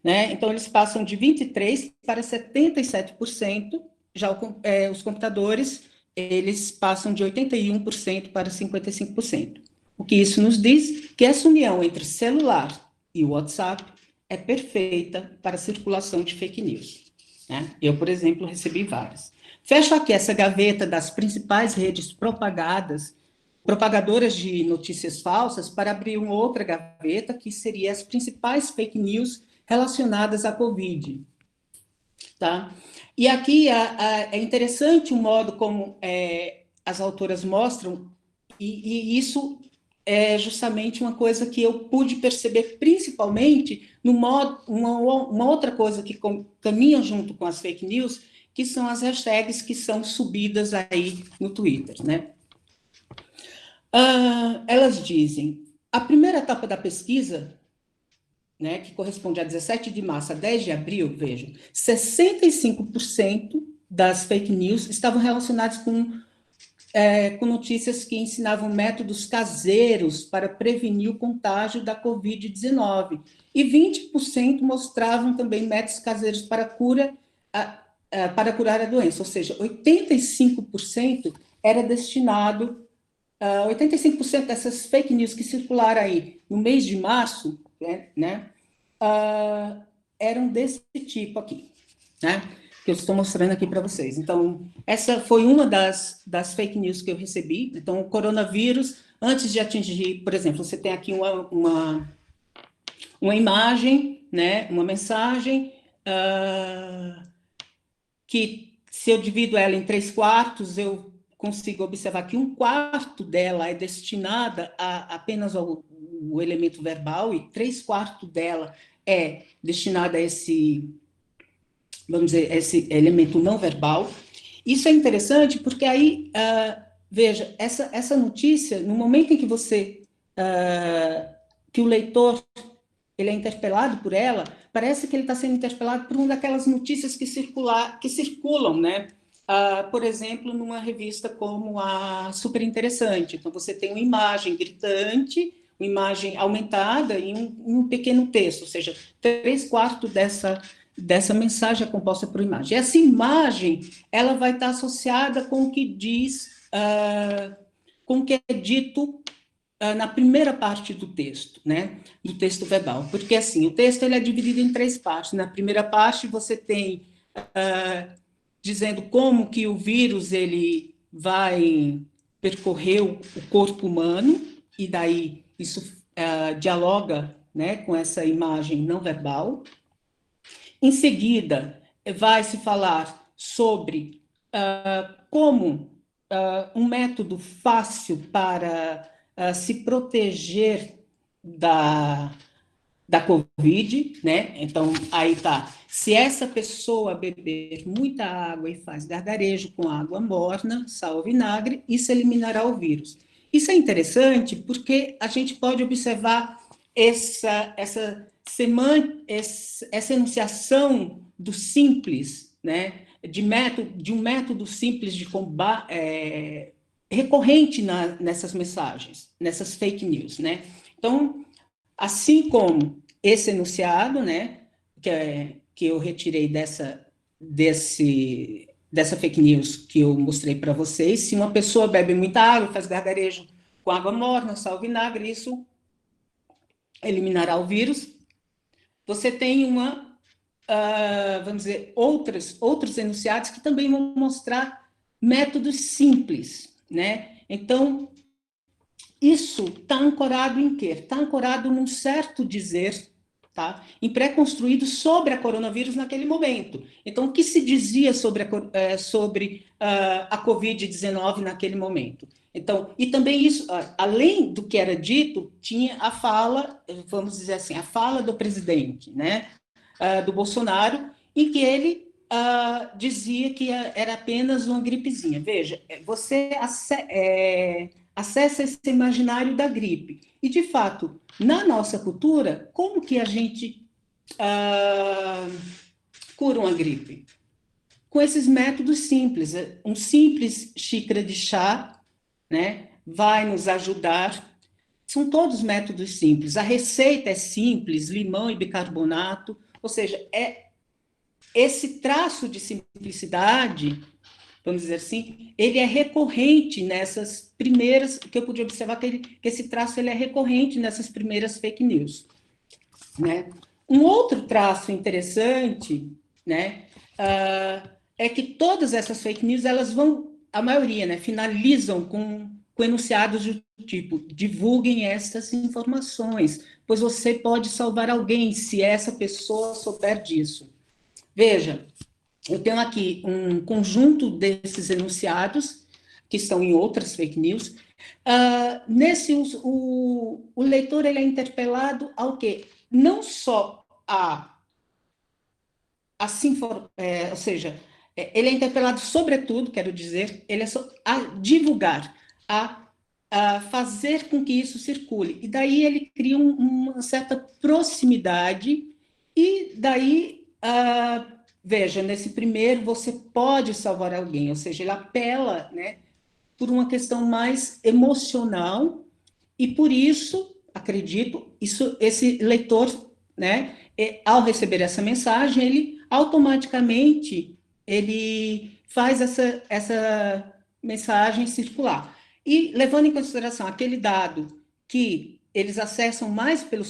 Né? Então, eles passam de 23% para 77%, já os computadores, eles passam de 81% para 55%. O que isso nos diz que essa união entre celular e WhatsApp é perfeita para a circulação de fake news. Né? Eu, por exemplo, recebi várias. Fecho aqui essa gaveta das principais redes propagadoras de notícias falsas, para abrir uma outra gaveta, que seria as principais fake news relacionadas à Covid. Tá? E aqui é interessante o modo como as autoras mostram, e isso é justamente uma coisa que eu pude perceber, principalmente, no modo, uma outra coisa que caminha junto com as fake news, que são as hashtags que são subidas aí no Twitter, né? Elas dizem, a primeira etapa da pesquisa, né, que corresponde a 17 de março a 10 de abril, vejam, 65% das fake news estavam relacionadas com notícias que ensinavam métodos caseiros para prevenir o contágio da Covid-19. E 20% mostravam também métodos caseiros para curar a doença, ou seja, 85% era destinado, 85% dessas fake news que circularam aí no mês de março, né, eram desse tipo aqui, né, que eu estou mostrando aqui para vocês. Então, essa foi uma das fake news que eu recebi. Então, o coronavírus, antes de atingir, por exemplo, você tem aqui uma imagem, né, uma mensagem, que se eu divido ela em 3/4, eu consigo observar que 1/4 dela é destinada apenas ao elemento verbal e 3/4 dela é destinada a esse, vamos dizer, esse elemento não verbal. Isso é interessante porque aí, veja, essa notícia, no momento em que que o leitor ele é interpelado por ela, parece que ele está sendo interpelado por uma daquelas notícias que circulam, né? Por exemplo, numa revista como a Super Interessante. Então, você tem uma imagem gritante, uma imagem aumentada e um pequeno texto, ou seja, 3/4 dessa mensagem é composta por imagem. Essa imagem, ela vai estar associada com o que diz, com o que é dito na primeira parte do texto, né, do texto verbal, porque assim, o texto ele é dividido em 3 partes. Na primeira parte você tem dizendo como que o vírus ele vai percorrer o corpo humano, e daí isso dialoga, né, com essa imagem não verbal. Em seguida, vai se falar sobre como um método fácil para se proteger da Covid, né? Então, aí está. Se essa pessoa beber muita água e faz gargarejo com água morna, sal ou vinagre, isso eliminará o vírus. Isso é interessante porque a gente pode observar essa enunciação do simples, né? De um método simples de combate, recorrente nessas mensagens, nessas fake news, né? Então, assim como esse enunciado, né, que eu retirei dessa fake news que eu mostrei para vocês. Se uma pessoa bebe muita água, faz gargarejo com água morna, sal, vinagre, isso eliminará o vírus. Você tem vamos dizer, outros enunciados que também vão mostrar métodos simples, né? Então, isso está ancorado em quê? Está ancorado num certo dizer, tá? Em pré-construído sobre a coronavírus naquele momento. Então, o que se dizia sobre a Covid-19 naquele momento? Então, e também isso, além do que era dito, tinha a fala, vamos dizer assim, a fala do presidente, né? Do Bolsonaro, em que ele dizia que era apenas uma gripezinha. Veja, você acessa esse imaginário da gripe. E, de fato, na nossa cultura, como que a gente cura uma gripe? Com esses métodos simples. Um simples xícara de chá, né, vai nos ajudar. São todos métodos simples. A receita é simples, limão e bicarbonato. Ou seja, esse traço de simplicidade, vamos dizer assim, ele é recorrente nessas primeiras, que eu pude observar que esse traço ele é recorrente nessas primeiras fake news, né? Um outro traço interessante, né, é que todas essas fake news, elas vão, a maioria, né, finalizam com enunciados do tipo: divulguem essas informações, pois você pode salvar alguém se essa pessoa souber disso. Veja, eu tenho aqui um conjunto desses enunciados, que estão em outras fake news. O leitor ele é interpelado ao quê? Não só ou seja, ele é interpelado sobretudo, quero dizer, ele é a divulgar, a fazer com que isso circule. E daí ele cria uma certa proximidade, e daí, veja, nesse primeiro, você pode salvar alguém, ou seja, ele apela, né, por uma questão mais emocional, e por isso, acredito, esse leitor, né, ao receber essa mensagem, ele automaticamente ele faz essa mensagem circular. E levando em consideração aquele dado que eles acessam mais pelo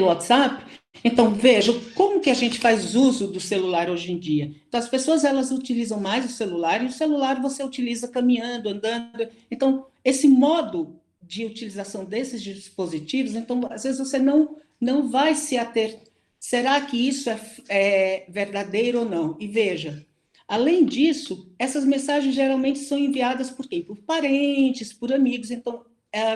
WhatsApp, então veja como que a gente faz uso do celular hoje em dia. Então, as pessoas elas utilizam mais o celular, e o celular você utiliza caminhando, andando. Então, esse modo de utilização desses dispositivos, então, às vezes você não vai se ater. Será que isso é verdadeiro ou não? E veja, além disso, essas mensagens geralmente são enviadas por quem? Por parentes, por amigos. Então,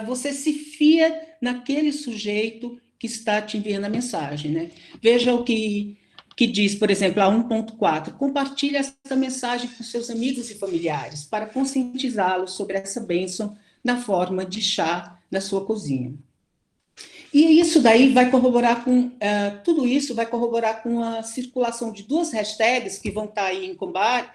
você se fia naquele sujeito que está te enviando a mensagem, né? Veja o que diz, por exemplo, a 1.4, compartilhe essa mensagem com seus amigos e familiares para conscientizá-los sobre essa bênção na forma de chá na sua cozinha. E isso daí vai corroborar tudo isso vai corroborar com a circulação de duas hashtags que vão estar aí em combate,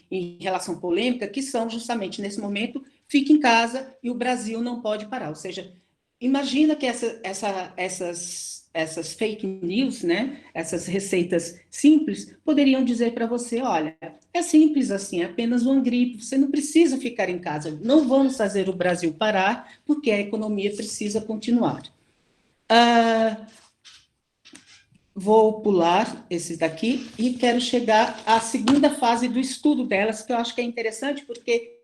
em relação polêmica, que são justamente nesse momento, fique em casa e o Brasil não pode parar. Ou seja, imagina que essas fake news, né, essas receitas simples, poderiam dizer para você: olha, é simples assim, é apenas uma gripe, você não precisa ficar em casa, não vamos fazer o Brasil parar, porque a economia precisa continuar. Vou pular esses daqui e quero chegar à segunda fase do estudo delas, que eu acho que é interessante, porque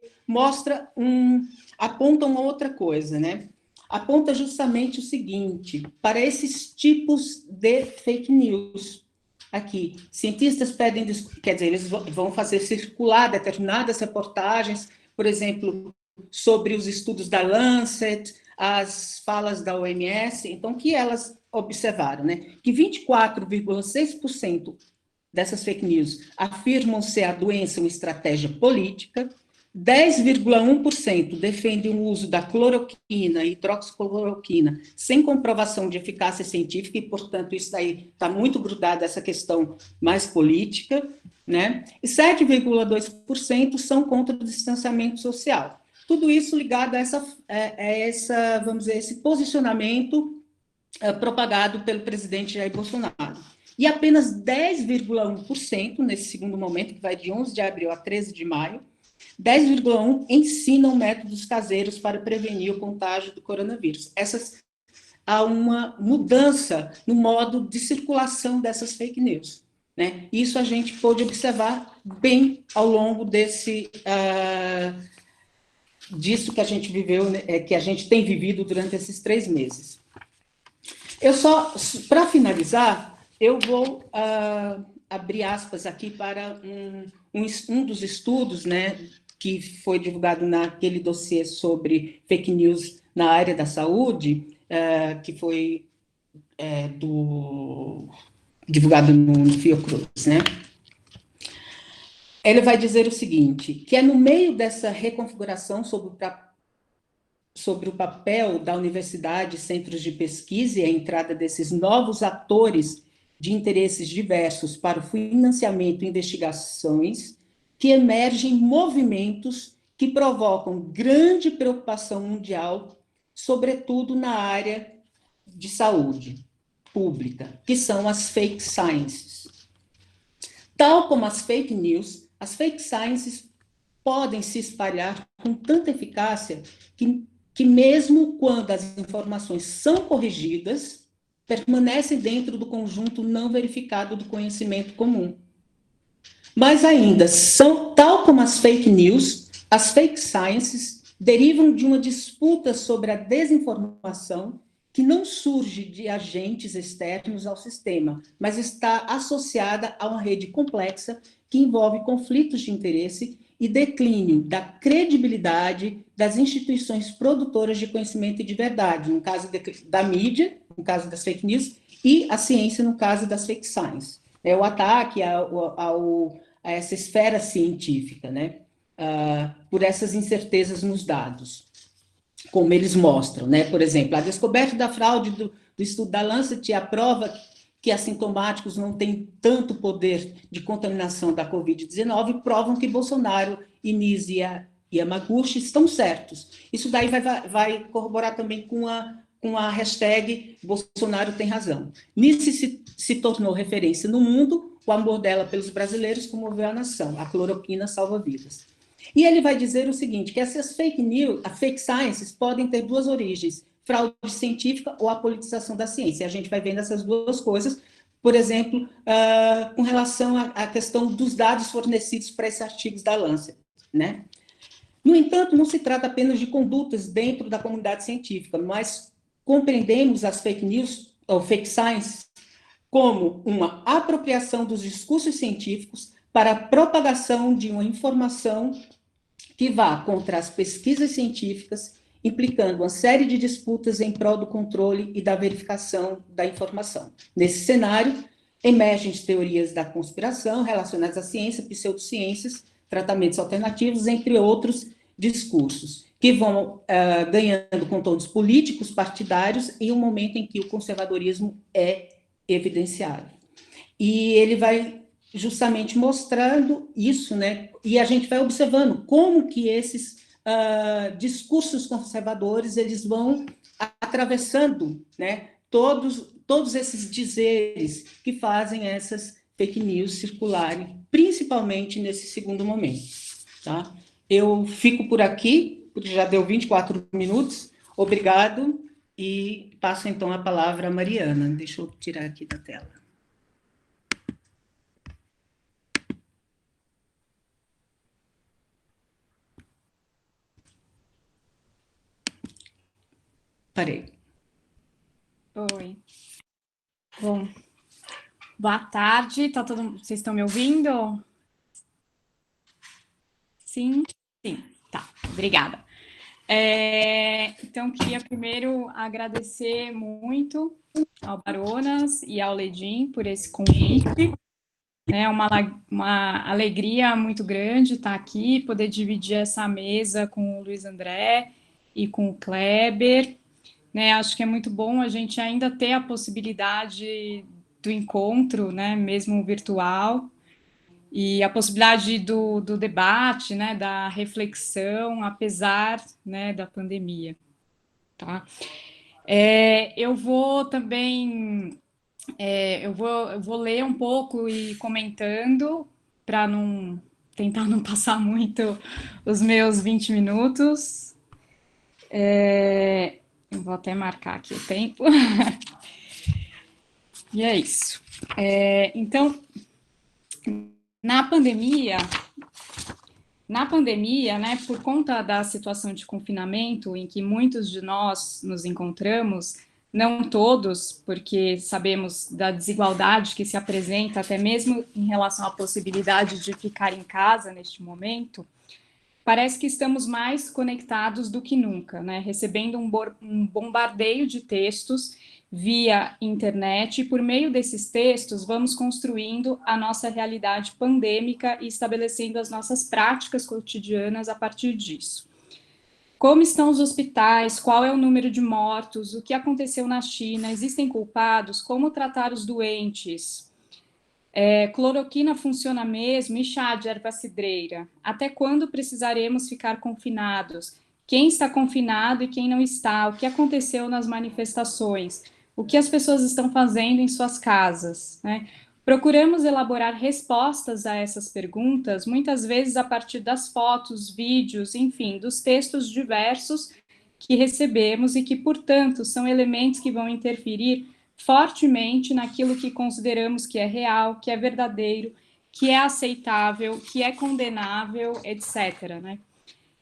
aponta uma outra coisa, né? Aponta justamente o seguinte: para esses tipos de fake news. Aqui, cientistas pedem, quer dizer, eles vão fazer circular determinadas reportagens, por exemplo, sobre os estudos da Lancet, as falas da OMS. Então, o que elas observaram, né? Que 24,6% dessas fake news afirmam ser a doença uma estratégia política, 10,1% defendem o uso da cloroquina e hidroxicloroquina sem comprovação de eficácia científica, e, portanto, isso daí está muito grudado a essa questão mais política, né? E 7,2% são contra o distanciamento social. Tudo isso ligado a vamos dizer, esse posicionamento propagado pelo presidente Jair Bolsonaro. e apenas 10,1% nesse segundo momento, que vai de 11 de abril a 13 de maio, 10,1% ensinam métodos caseiros para prevenir o contágio do coronavírus. Há uma mudança no modo de circulação dessas fake news, né? Isso a gente pôde observar bem ao longo disso que a gente viveu, né, que a gente tem vivido durante esses 3 meses. Para finalizar, eu vou abrir aspas aqui para um dos estudos, né, que foi divulgado naquele dossiê sobre fake news na área da saúde, que foi divulgado no Fiocruz, né? Ele vai dizer o seguinte, que é no meio dessa reconfiguração sobre o papel da universidade, centros de pesquisa e a entrada desses novos atores de interesses diversos para o financiamento e investigações, que emergem movimentos que provocam grande preocupação mundial, sobretudo na área de saúde pública, que são as fake sciences. Tal como as fake news, as fake sciences podem se espalhar com tanta eficácia que mesmo quando as informações são corrigidas, permanecem dentro do conjunto não verificado do conhecimento comum. Mas ainda, tal como as fake news, as fake sciences derivam de uma disputa sobre a desinformação que não surge de agentes externos ao sistema, mas está associada a uma rede complexa que envolve conflitos de interesse e declínio da credibilidade das instituições produtoras de conhecimento e de verdade, no caso da mídia, no caso das fake news, e a ciência, no caso das fake science. É o ataque a essa esfera científica, né? Por essas incertezas nos dados, como eles mostram, né? Por exemplo, a descoberta da fraude do estudo da Lancet, a prova que assintomáticos não têm tanto poder de contaminação da Covid-19, provam que Bolsonaro, Nise e Yamaguchi estão certos. Isso daí vai corroborar também com a hashtag Bolsonaro tem razão. Nise se tornou referência no mundo, o amor dela pelos brasileiros comoveu a nação, a cloroquina salva vidas. E ele vai dizer o seguinte, que essas fake news, as fake sciences, podem ter 2 origens, fraude científica ou a politização da ciência. A gente vai vendo essas 2 coisas, por exemplo, com relação à questão dos dados fornecidos para esses artigos da Lancet, né? No entanto, não se trata apenas de condutas dentro da comunidade científica, mas compreendemos as fake news, ou fake science, como uma apropriação dos discursos científicos para a propagação de uma informação que vá contra as pesquisas científicas, implicando uma série de disputas em prol do controle e da verificação da informação. Nesse cenário, emergem teorias da conspiração relacionadas à ciência, pseudociências, tratamentos alternativos, entre outros discursos, que vão ganhando contornos políticos, partidários, em um momento em que o conservadorismo é evidenciado. E ele vai justamente mostrando isso, né? E a gente vai observando como que esses discursos conservadores eles vão atravessando, né? Todos esses dizeres que fazem essas fake news circularem, principalmente nesse segundo momento, tá? Eu fico por aqui, porque já deu 24 minutos. Obrigado. E passo, então, a palavra à Mariana. Deixa eu tirar aqui da tela. Parei.
Oi. Bom, boa tarde. Vocês estão me ouvindo? Sim? Sim. Tá, obrigada. Então, queria primeiro agradecer muito ao Baronas e ao Ledim por esse convite. É uma alegria muito grande estar aqui, poder dividir essa mesa com o Luiz André e com o Kleber. Né, acho que é muito bom a gente ainda ter a possibilidade do encontro, né, mesmo virtual, e a possibilidade do debate, né, da reflexão, apesar, né, da pandemia. Tá? Eu vou também eu vou ler um pouco e comentando, para tentar não passar muito os meus 20 minutos. Eu vou até marcar aqui o tempo. E é isso. Então, na pandemia, né, por conta da situação de confinamento em que muitos de nós nos encontramos, não todos, porque sabemos da desigualdade que se apresenta, até mesmo em relação à possibilidade de ficar em casa neste momento, parece que estamos mais conectados do que nunca, né, recebendo um bombardeio de textos via internet, e por meio desses textos vamos construindo a nossa realidade pandêmica e estabelecendo as nossas práticas cotidianas a partir disso. Como estão os hospitais, qual é o número de mortos, o que aconteceu na China, existem culpados, como tratar os doentes, cloroquina funciona mesmo e chá de erva cidreira, até quando precisaremos ficar confinados, quem está confinado e quem não está, o que aconteceu nas manifestações, o que as pessoas estão fazendo em suas casas, né? Procuramos elaborar respostas a essas perguntas, muitas vezes a partir das fotos, vídeos, enfim, dos textos diversos que recebemos e que, portanto, são elementos que vão interferir fortemente naquilo que consideramos que é real, que é verdadeiro, que é aceitável, que é condenável, etc., né?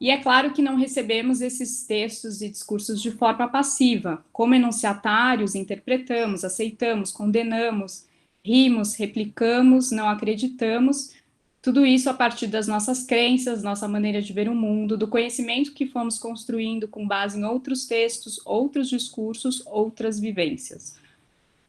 E é claro que não recebemos esses textos e discursos de forma passiva. Como enunciatários, interpretamos, aceitamos, condenamos, rimos, replicamos, não acreditamos, tudo isso a partir das nossas crenças, nossa maneira de ver o mundo, do conhecimento que fomos construindo com base em outros textos, outros discursos, outras vivências.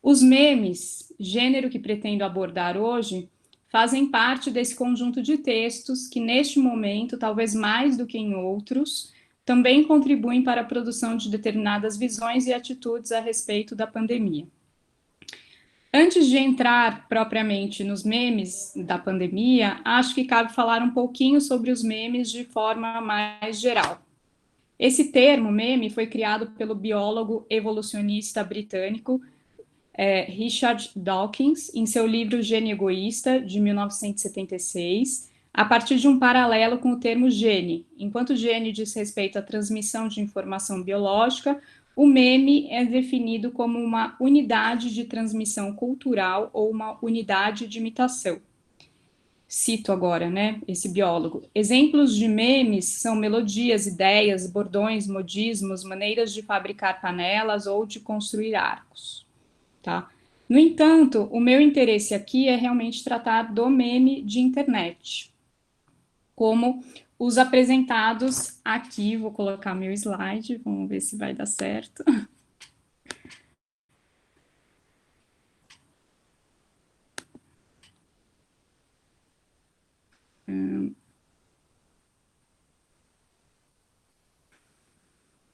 Os memes, gênero que pretendo abordar hoje, fazem parte desse conjunto de textos que, neste momento, talvez mais do que em outros, também contribuem para a produção de determinadas visões e atitudes a respeito da pandemia. Antes de entrar propriamente nos memes da pandemia, acho que cabe falar um pouquinho sobre os memes de forma mais geral. Esse termo, meme, foi criado pelo biólogo evolucionista britânico Richard Dawkins, em seu livro Gene Egoísta, de 1976, a partir de um paralelo com o termo gene. Enquanto gene diz respeito à transmissão de informação biológica, o meme é definido como uma unidade de transmissão cultural ou uma unidade de imitação. Cito agora, né, esse biólogo. Exemplos de memes são melodias, ideias, bordões, modismos, maneiras de fabricar panelas ou de construir arcos. Tá? No entanto, o meu interesse aqui é realmente tratar do meme de internet, como os apresentados aqui. Vou colocar meu slide, vamos ver se vai dar certo.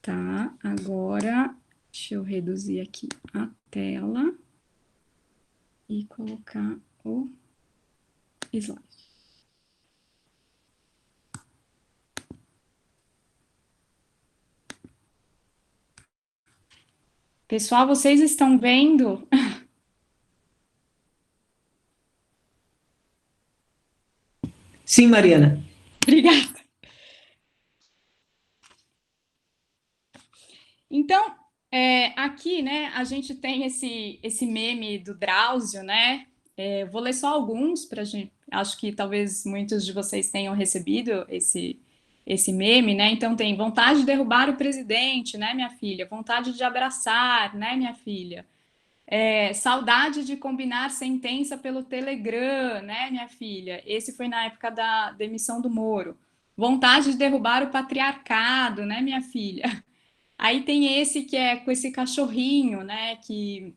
Tá, agora deixa eu reduzir aqui a tela e colocar o slide. Pessoal, vocês estão vendo?
Sim, Mariana.
Obrigada. Então, aqui, né, a gente tem esse meme do Drauzio, né? Vou ler só alguns para a gente. Acho que talvez muitos de vocês tenham recebido esse meme, né? Então tem vontade de derrubar o presidente, né, minha filha? Vontade de abraçar, né, minha filha? Saudade de combinar sentença pelo Telegram, né, minha filha? Esse foi na época da demissão do Moro. Vontade de derrubar o patriarcado, né, minha filha? Aí tem esse que é com esse cachorrinho, né, que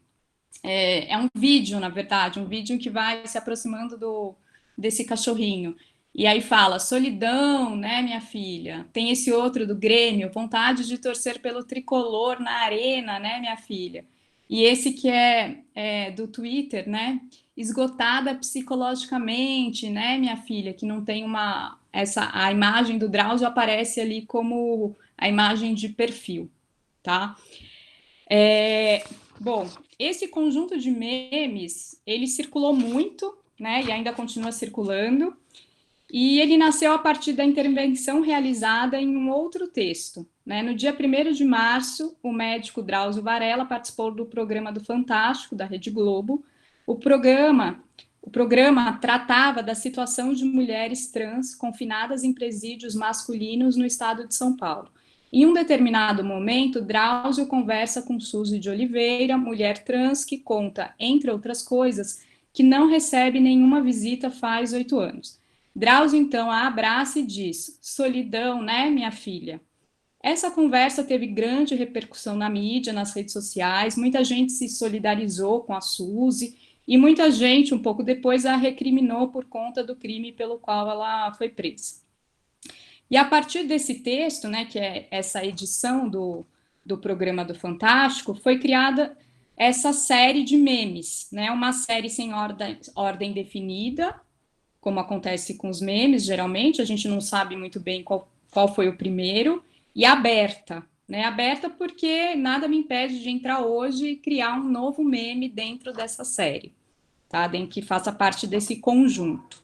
é um vídeo, na verdade, um vídeo que vai se aproximando desse cachorrinho. E aí fala, solidão, né, minha filha? Tem esse outro do Grêmio, vontade de torcer pelo tricolor na arena, né, minha filha? E esse que é do Twitter, né? Esgotada psicologicamente, né, minha filha? Que não tem a imagem do Drauzio aparece ali como a imagem de perfil, tá? Bom, esse conjunto de memes, ele circulou muito, né, e ainda continua circulando, e ele nasceu a partir da intervenção realizada em um outro texto, né? No dia 1º de março, o médico Drauzio Varella participou do programa do Fantástico, da Rede Globo. O programa tratava da situação de mulheres trans confinadas em presídios masculinos no estado de São Paulo. Em um determinado momento, Drauzio conversa com Suzy de Oliveira, mulher trans que conta, entre outras coisas, que não recebe nenhuma visita faz 8 anos. Drauzio, então, a abraça e diz: solidão, né, minha filha? Essa conversa teve grande repercussão na mídia, nas redes sociais, muita gente se solidarizou com a Suzy, e muita gente, um pouco depois, a recriminou por conta do crime pelo qual ela foi presa. E a partir desse texto, né, que é essa edição do programa do Fantástico, foi criada essa série de memes, né, uma série sem ordem definida, como acontece com os memes, geralmente, a gente não sabe muito bem qual foi o primeiro, e aberta, né? Aberta porque nada me impede de entrar hoje e criar um novo meme dentro dessa série, tá? Que faça parte desse conjunto.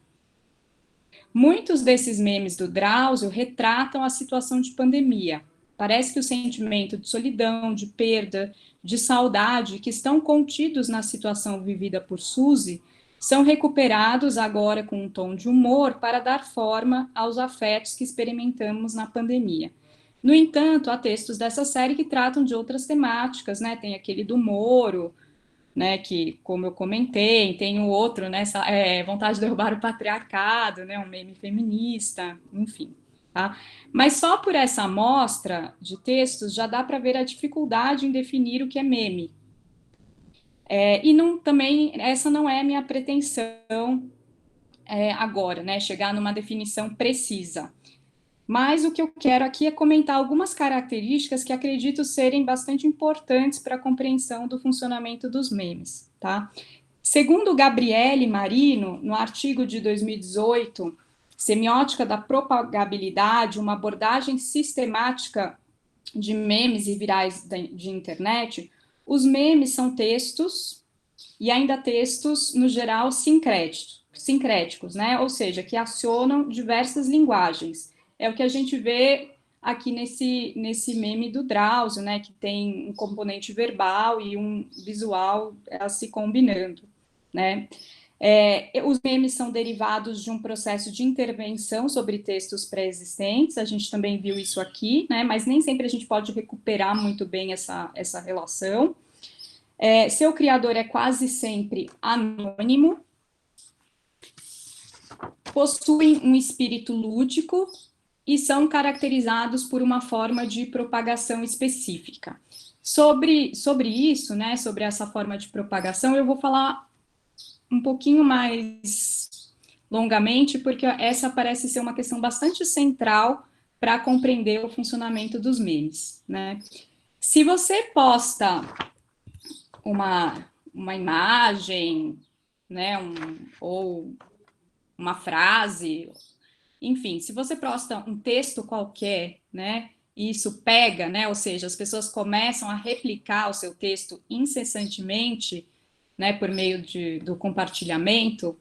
Muitos desses memes do Drauzio retratam a situação de pandemia. Parece que o sentimento de solidão, de perda, de saudade, que estão contidos na situação vivida por Suzy, são recuperados agora com um tom de humor para dar forma aos afetos que experimentamos na pandemia. No entanto, há textos dessa série que tratam de outras temáticas, né? Tem aquele do Moro, né? Que, como eu comentei, tem o outro, né? Vontade de derrubar o patriarcado, né? Um meme feminista, enfim. Tá? Mas só por essa amostra de textos já dá para ver a dificuldade em definir o que é meme. Também, essa não é a minha pretensão agora, né, chegar numa definição precisa. Mas o que eu quero aqui é comentar algumas características que acredito serem bastante importantes para a compreensão do funcionamento dos memes, tá? Segundo Gabriele Marino, no artigo de 2018, Semiótica da Propagabilidade, uma abordagem sistemática de memes e virais de internet, os memes são textos, e ainda textos, no geral, sincréticos, né? Ou seja, que acionam diversas linguagens. É o que a gente vê aqui nesse meme do Drauzio, né? Que tem um componente verbal e um visual se combinando, né? Os memes são derivados de um processo de intervenção sobre textos pré-existentes, a gente também viu isso aqui, né, mas nem sempre a gente pode recuperar muito bem essa relação. Seu criador é quase sempre anônimo, possuem um espírito lúdico e são caracterizados por uma forma de propagação específica. Sobre isso, né, sobre essa forma de propagação, eu vou falar um pouquinho mais longamente, porque essa parece ser uma questão bastante central para compreender o funcionamento dos memes, né? Se você posta uma imagem, né, ou uma frase, enfim, se você posta um texto qualquer, né, e isso pega, né, ou seja, as pessoas começam a replicar o seu texto incessantemente, né, por meio do compartilhamento,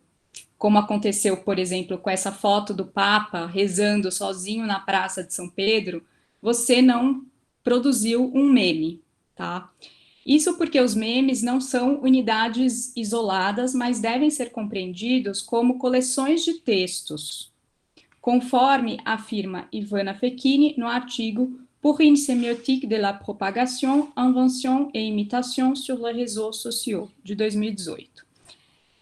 como aconteceu, por exemplo, com essa foto do Papa rezando sozinho na Praça de São Pedro, você não produziu um meme, tá? Isso porque os memes não são unidades isoladas, mas devem ser compreendidos como coleções de textos, conforme afirma Ivana Fechini no artigo Pour une sémiotique de la propagation, invention et imitation sur les réseaux sociaux, de 2018.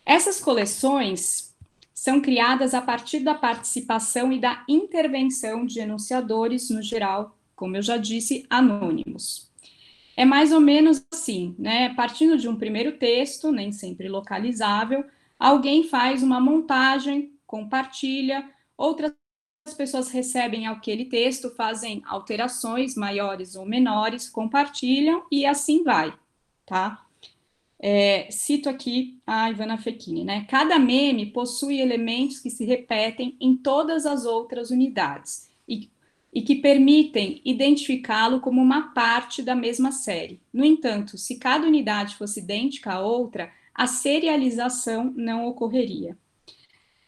Essas coleções são criadas a partir da participação e da intervenção de enunciadores, no geral, como eu já disse, anônimos. É mais ou menos assim, né? Partindo de um primeiro texto, nem sempre localizável, alguém faz uma montagem, compartilha, outras pessoas recebem aquele texto, fazem alterações maiores ou menores, compartilham e assim vai, tá? Cito aqui a Ivana Fechini, né? Cada meme possui elementos que se repetem em todas as outras unidades. E e que permitem identificá-lo como uma parte da mesma série. No entanto, se cada unidade fosse idêntica à outra, a serialização não ocorreria.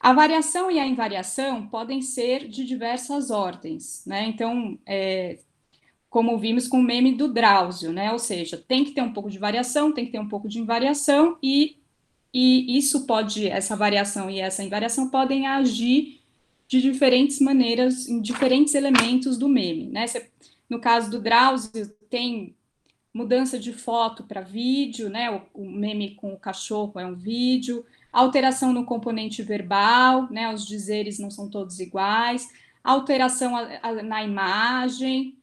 A variação e a invariação podem ser de diversas ordens, né? Então, como vimos com o meme do Drauzio, né? Ou seja, tem que ter um pouco de variação, tem que ter um pouco de invariação, e isso pode, essa variação e essa invariação podem agir de diferentes maneiras, em diferentes elementos do meme, né? No caso do Drauzio, tem mudança de foto para vídeo, né? O meme com o cachorro é um vídeo, alteração no componente verbal, né? Os dizeres não são todos iguais, alteração na imagem,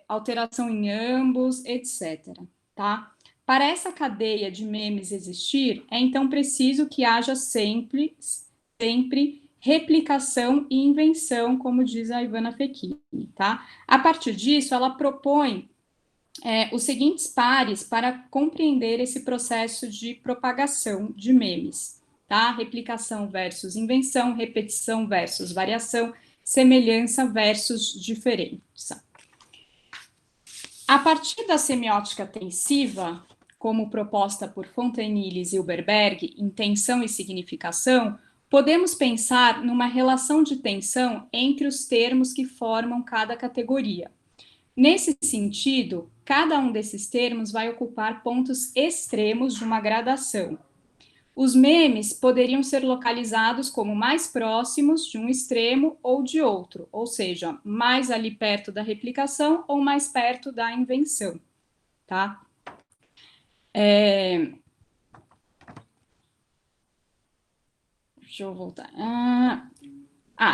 alteração em ambos, etc. Tá? Para essa cadeia de memes existir, é então preciso que haja sempre replicação e invenção, como diz a Ivana Fechini, tá? A partir disso, ela propõe os seguintes pares para compreender esse processo de propagação de memes, tá? Replicação versus invenção, repetição versus variação, semelhança versus diferença. A partir da semiótica tensiva, como proposta por Fontanilli e Zilberberg, intenção e significação, podemos pensar numa relação de tensão entre os termos que formam cada categoria. Nesse sentido, cada um desses termos vai ocupar pontos extremos de uma gradação. Os memes poderiam ser localizados como mais próximos de um extremo ou de outro, ou seja, mais ali perto da replicação ou mais perto da invenção, tá? Deixa eu voltar.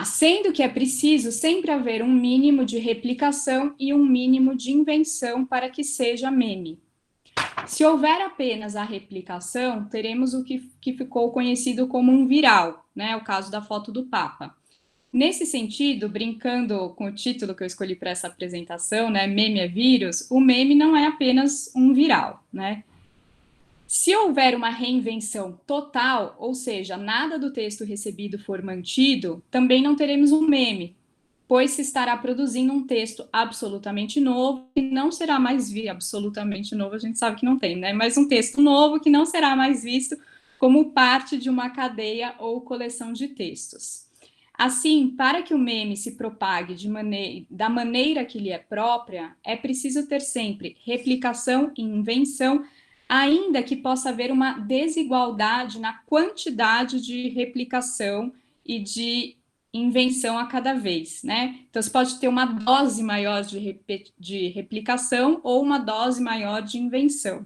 Sendo que é preciso sempre haver um mínimo de replicação e um mínimo de invenção para que seja meme. Se houver apenas a replicação, teremos o que ficou conhecido como um viral, né? O caso da foto do Papa. Nesse sentido, brincando com o título que eu escolhi para essa apresentação, né? Meme é vírus, o meme não é apenas um viral, né? Se houver uma reinvenção total, ou seja, nada do texto recebido for mantido, também não teremos um meme, pois se estará produzindo um texto absolutamente novo, que não será mais visto, absolutamente novo, a gente sabe que não tem, né? Mas um texto novo que não será mais visto como parte de uma cadeia ou coleção de textos. Assim, para que o meme se propague da maneira que lhe é própria, é preciso ter sempre replicação e invenção, ainda que possa haver uma desigualdade na quantidade de replicação e de invenção a cada vez, né? Então, você pode ter uma dose maior de replicação ou uma dose maior de invenção,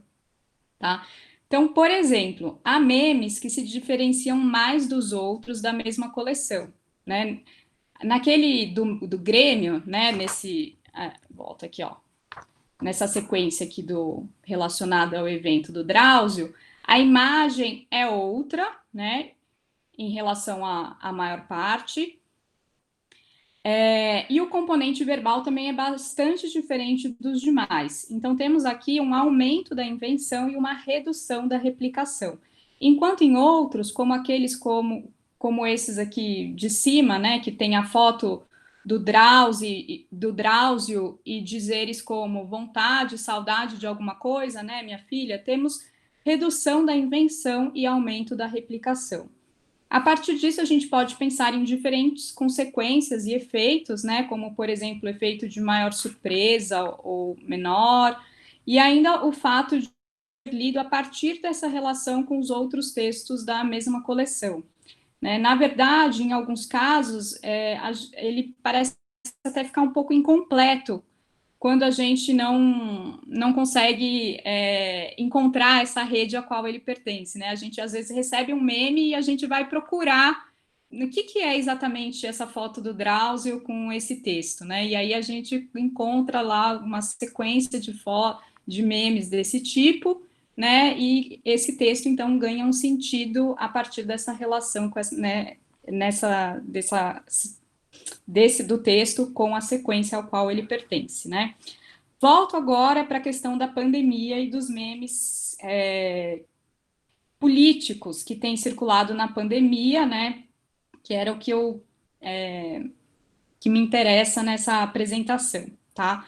tá? Então, por exemplo, há memes que se diferenciam mais dos outros da mesma coleção, né? Naquele do Grêmio, né? Volta aqui, ó. Nessa sequência aqui relacionada ao evento do Drauzio, a imagem é outra, né? Em relação à maior parte. E o componente verbal também é bastante diferente dos demais. Então, temos aqui um aumento da invenção e uma redução da replicação. Enquanto em outros, como aqueles como esses aqui de cima, né, que tem a foto do Drauzio e dizeres como vontade, saudade de alguma coisa, né, minha filha, temos redução da invenção e aumento da replicação. A partir disso, a gente pode pensar em diferentes consequências e efeitos, né, como, por exemplo, o efeito de maior surpresa ou menor, e ainda o fato de ter lido a partir dessa relação com os outros textos da mesma coleção. Né? Na verdade, em alguns casos, ele parece até ficar um pouco incompleto quando a gente não consegue encontrar essa rede a qual ele pertence, né? A gente, às vezes, recebe um meme e a gente vai procurar o que é exatamente essa foto do Drauzio com esse texto, né? E aí a gente encontra lá uma sequência de memes desse tipo, né? E esse texto, então, ganha um sentido a partir dessa relação com essa, né? Do texto com a sequência ao qual ele pertence, né? Volto agora para a questão da pandemia e dos memes políticos que têm circulado na pandemia, né? Que era o que que me interessa nessa apresentação, tá?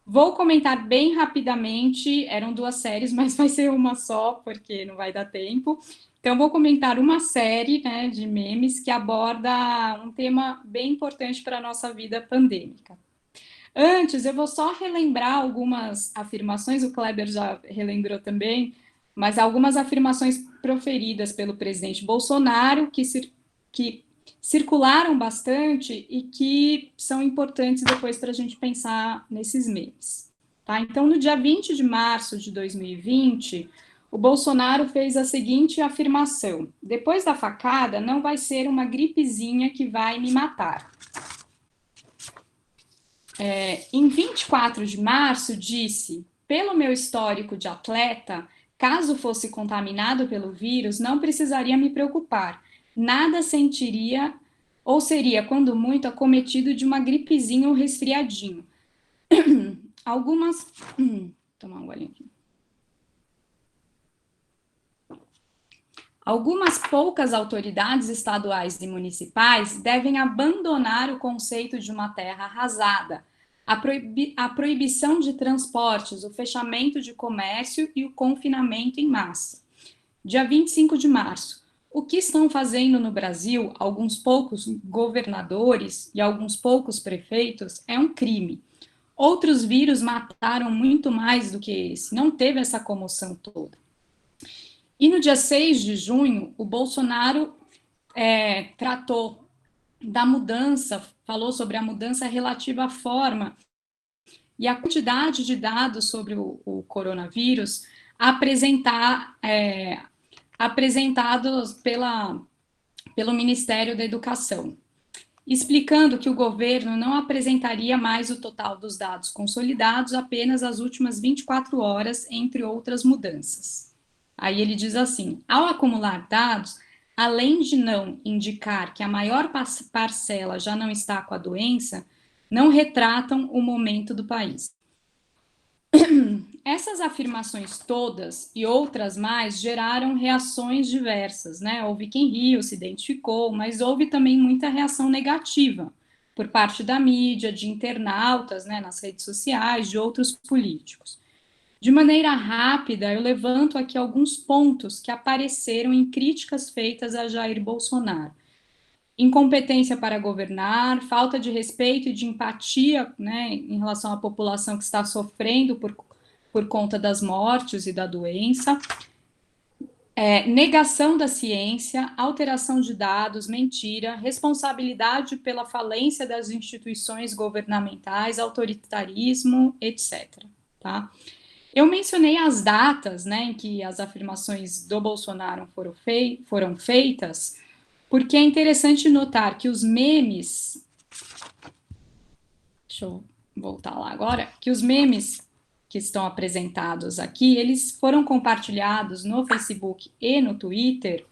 Vou comentar bem rapidamente, eram 2 séries, mas vai ser uma só, porque não vai dar tempo. Então, vou comentar uma série, né, de memes que aborda um tema bem importante para a nossa vida pandêmica. Antes, eu vou só relembrar algumas afirmações, o Kleber já relembrou também, mas algumas afirmações proferidas pelo presidente Bolsonaro que circularam bastante e que são importantes depois para a gente pensar nesses memes. Tá? Então, no dia 20 de março de 2020, o Bolsonaro fez a seguinte afirmação: depois da facada, não vai ser uma gripezinha que vai me matar. Em 24 de março, disse: pelo meu histórico de atleta, caso fosse contaminado pelo vírus, não precisaria me preocupar. Nada sentiria ou seria, quando muito, acometido de uma gripezinha ou resfriadinho. Tomar um golinho aqui. Algumas poucas autoridades estaduais e municipais devem abandonar o conceito de uma terra arrasada, a proibição de transportes, o fechamento de comércio e o confinamento em massa. Dia 25 de março. O que estão fazendo no Brasil alguns poucos governadores e alguns poucos prefeitos é um crime. Outros vírus mataram muito mais do que esse, não teve essa comoção toda. E no dia 6 de junho, o Bolsonaro tratou da mudança, falou sobre a mudança relativa à forma e a quantidade de dados sobre o coronavírus apresentados pelo Ministério da Educação, explicando que o governo não apresentaria mais o total dos dados consolidados, apenas as últimas 24 horas, entre outras mudanças. Aí ele diz assim: ao acumular dados, além de não indicar que a maior parcela já não está com a doença, não retratam o momento do país. Essas afirmações todas e outras mais geraram reações diversas, né? Houve quem riu, se identificou, mas houve também muita reação negativa por parte da mídia, de internautas, né, nas redes sociais, de outros políticos. De maneira rápida, eu levanto aqui alguns pontos que apareceram em críticas feitas a Jair Bolsonaro. Incompetência para governar, falta de respeito e de empatia, né, em relação à população que está sofrendo por conta das mortes e da doença, negação da ciência, alteração de dados, mentira, responsabilidade pela falência das instituições governamentais, autoritarismo, etc. Tá? Eu mencionei as datas, né, em que as afirmações do Bolsonaro foram feitas, porque é interessante notar que os memes, deixa eu voltar lá agora, que os memes que estão apresentados aqui, eles foram compartilhados no Facebook e no Twitter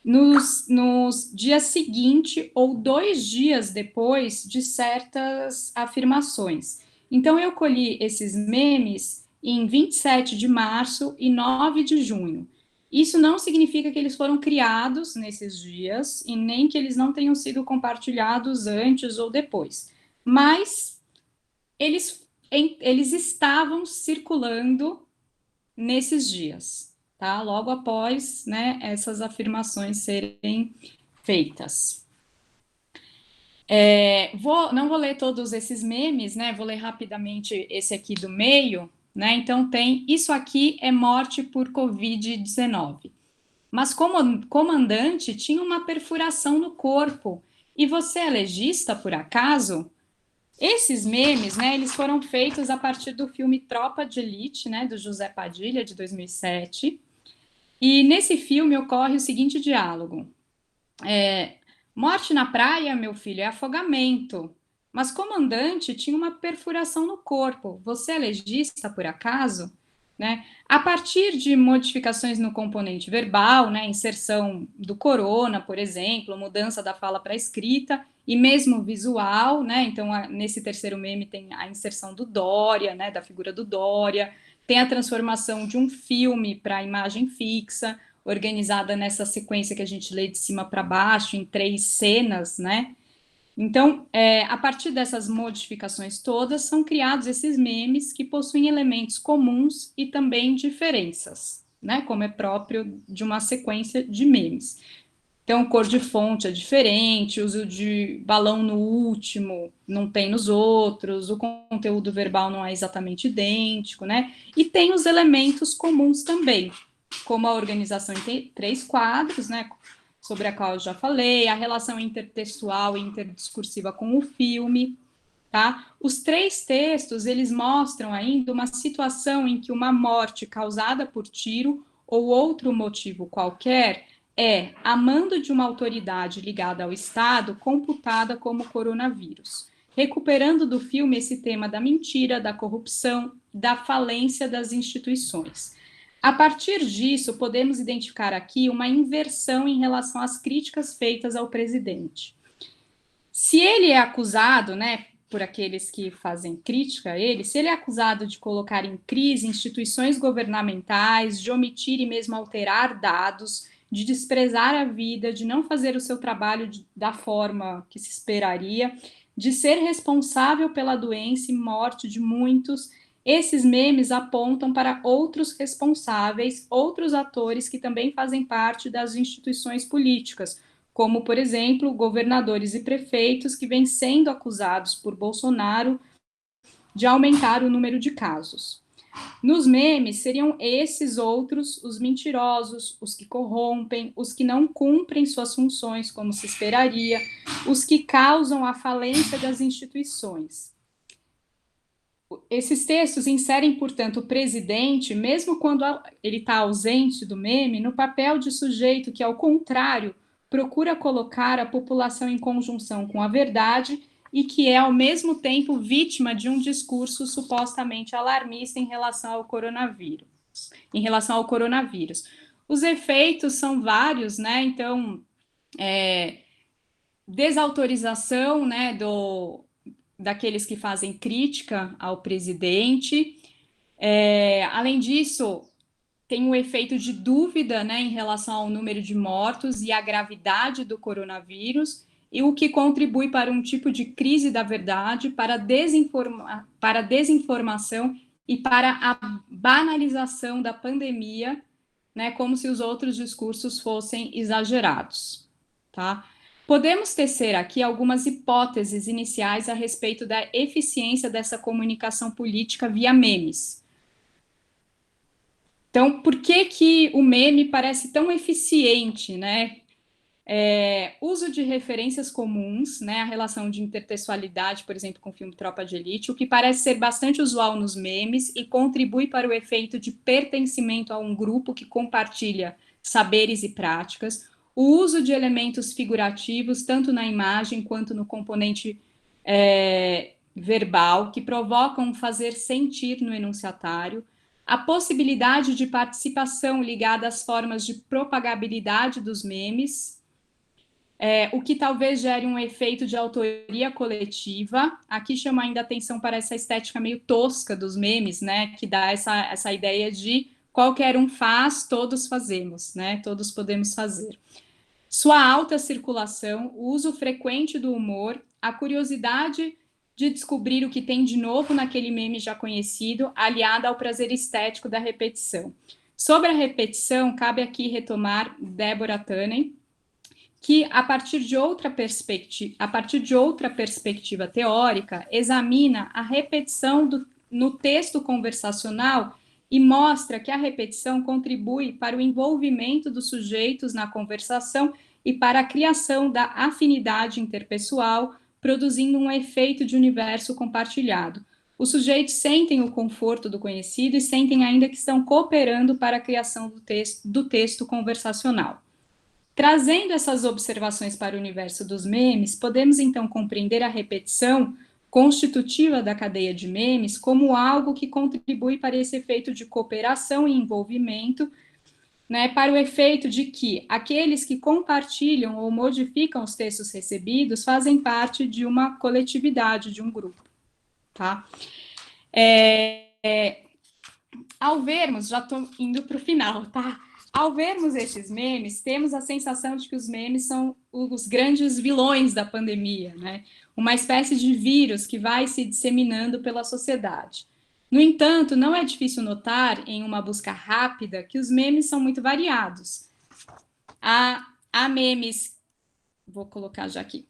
nos dias seguintes ou 2 dias depois de certas afirmações. Então, eu colhi esses memes em 27 de março e 9 de junho. Isso não significa que eles foram criados nesses dias e nem que eles não tenham sido compartilhados antes ou depois, mas eles estavam circulando nesses dias, tá? Logo após, né, essas afirmações serem feitas. Não vou ler todos esses memes, né? Vou ler rapidamente esse aqui do meio, né? Então tem: isso aqui é morte por Covid-19. Mas como comandante tinha uma perfuração no corpo. E você é legista, por acaso? Esses memes, né, eles foram feitos a partir do filme Tropa de Elite, né, do José Padilha, de 2007. E nesse filme ocorre o seguinte diálogo: morte na praia, meu filho, é afogamento. Mas comandante tinha uma perfuração no corpo. Você é legista, por acaso? Né? A partir de modificações no componente verbal, né, inserção do corona, por exemplo, mudança da fala para a escrita, e mesmo visual, né? Então, nesse terceiro meme tem a inserção do Dória, né, da figura do Dória, tem a transformação de um filme para imagem fixa, organizada nessa sequência que a gente lê de cima para baixo, em 3 cenas, né? Então, a partir dessas modificações todas, são criados esses memes que possuem elementos comuns e também diferenças, né? Como é próprio de uma sequência de memes. Então, cor de fonte é diferente, uso de balão no último não tem nos outros, o conteúdo verbal não é exatamente idêntico, né? E tem os elementos comuns também, como a organização em 3 quadros, né? Sobre a qual eu já falei, a relação intertextual e interdiscursiva com o filme, tá? Os 3 textos, eles mostram ainda uma situação em que uma morte causada por tiro ou outro motivo qualquer a mando de uma autoridade ligada ao Estado, computada como coronavírus, recuperando do filme esse tema da mentira, da corrupção, da falência das instituições. A partir disso, podemos identificar aqui uma inversão em relação às críticas feitas ao presidente. Se ele é acusado, né, por aqueles que fazem crítica a ele, se ele é acusado de colocar em crise instituições governamentais, de omitir e mesmo alterar dados, de desprezar a vida, de não fazer o seu trabalho da forma que se esperaria, de ser responsável pela doença e morte de muitos, esses memes apontam para outros responsáveis, outros atores que também fazem parte das instituições políticas, como, por exemplo, governadores e prefeitos que vêm sendo acusados por Bolsonaro de aumentar o número de casos. Nos memes, seriam esses outros os mentirosos, os que corrompem, os que não cumprem suas funções como se esperaria, os que causam a falência das instituições. Esses textos inserem, portanto, o presidente, mesmo quando ele está ausente do meme, no papel de sujeito que, ao contrário, procura colocar a população em conjunção com a verdade e que é, ao mesmo tempo, vítima de um discurso supostamente alarmista em relação ao coronavírus. Os efeitos são vários, né? Então, desautorização, né, daqueles que fazem crítica ao presidente. Além disso, tem um efeito de dúvida, né, em relação ao número de mortos e à gravidade do coronavírus, e o que contribui para um tipo de crise da verdade, para a desinformação e para a banalização da pandemia, né, como se os outros discursos fossem exagerados, tá? Podemos tecer aqui algumas hipóteses iniciais a respeito da eficiência dessa comunicação política via memes. Então, por que o meme parece tão eficiente, né? Uso de referências comuns, né? A relação de intertextualidade, por exemplo, com o filme Tropa de Elite, o que parece ser bastante usual nos memes e contribui para o efeito de pertencimento a um grupo que compartilha saberes e práticas. O uso de elementos figurativos, tanto na imagem quanto no componente verbal, que provocam um fazer sentir no enunciatário. A possibilidade de participação ligada às formas de propagabilidade dos memes, o que talvez gere um efeito de autoria coletiva. Aqui chama ainda atenção para essa estética meio tosca dos memes, né, que dá essa ideia de qualquer um faz, todos fazemos, né, todos podemos fazer. Sua alta circulação, o uso frequente do humor, a curiosidade de descobrir o que tem de novo naquele meme já conhecido, aliada ao prazer estético da repetição. Sobre a repetição, cabe aqui retomar Deborah Tannen, que, a partir de outra perspectiva teórica, examina a repetição no texto conversacional e mostra que a repetição contribui para o envolvimento dos sujeitos na conversação e para a criação da afinidade interpessoal, produzindo um efeito de universo compartilhado. Os sujeitos sentem o conforto do conhecido e sentem ainda que estão cooperando para a criação do texto conversacional. Trazendo essas observações para o universo dos memes, podemos então compreender a repetição constitutiva da cadeia de memes como algo que contribui para esse efeito de cooperação e envolvimento, né, para o efeito de que aqueles que compartilham ou modificam os textos recebidos fazem parte de uma coletividade, de um grupo, tá? Ao vermos, já estou indo para o final, tá? ao vermos esses memes, temos a sensação de que os memes são os grandes vilões da pandemia, né? Uma espécie de vírus que vai se disseminando pela sociedade. No entanto, não é difícil notar, em uma busca rápida, que os memes são muito variados. Há memes, vou colocar já aqui,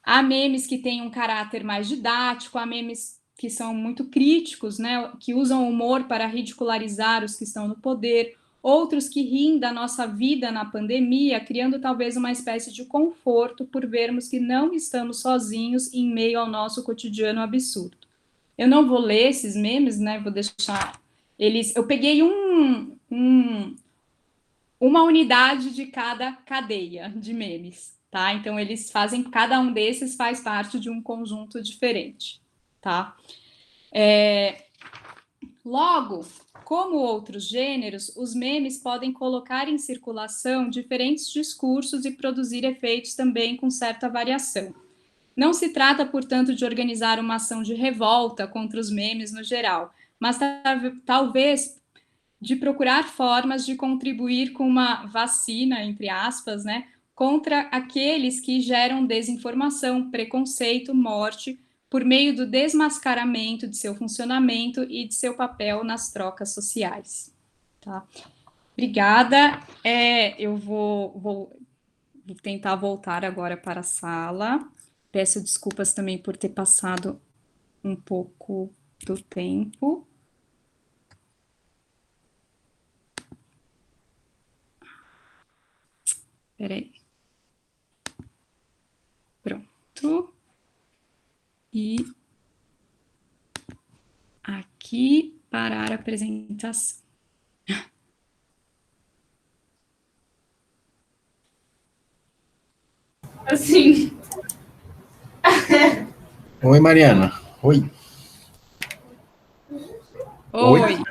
há memes que têm um caráter mais didático, há memes que são muito críticos, né, que usam humor para ridicularizar os que estão no poder, outros que riem da nossa vida na pandemia, criando talvez uma espécie de conforto por vermos que não estamos sozinhos em meio ao nosso cotidiano absurdo. Eu não vou ler esses memes, né, vou deixar eles... Eu peguei uma unidade de cada cadeia de memes, tá? Então, eles fazem... Cada um desses faz parte de um conjunto diferente, tá? Logo, como outros gêneros, os memes podem colocar em circulação diferentes discursos e produzir efeitos também com certa variação. Não se trata, portanto, de organizar uma ação de revolta contra os memes no geral, mas talvez de procurar formas de contribuir com uma vacina, entre aspas, né, contra aqueles que geram desinformação, preconceito, morte, por meio do desmascaramento de seu funcionamento e de seu papel nas trocas sociais. Tá? Obrigada. Eu vou tentar voltar agora para a sala. Peço desculpas também por ter passado um pouco do tempo. Espera aí. Pronto. E aqui parar a apresentação.
Assim.
Oi, Mariana. Oi.
Oi.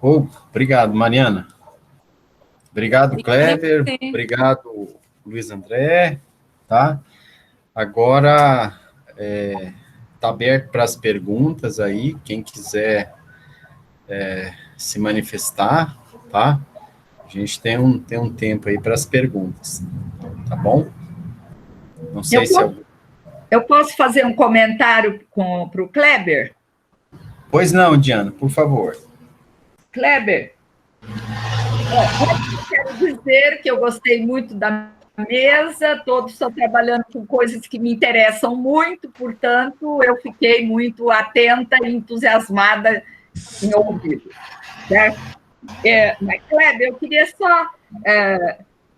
Oh, obrigado, Mariana. Obrigado, Clever. Obrigado, Luiz André. Tá? Agora, está aberto para as perguntas aí, quem quiser se manifestar, tá? A gente tem um tempo aí para as perguntas, tá bom? Não sei se
eu posso fazer um comentário para o Kleber?
Pois não, Diana, por favor.
Kleber, eu quero dizer que eu gostei muito da mesa, todos estão trabalhando com coisas que me interessam muito, portanto, eu fiquei muito atenta e entusiasmada em ouvir. Certo? Mas, Kleber, eu queria só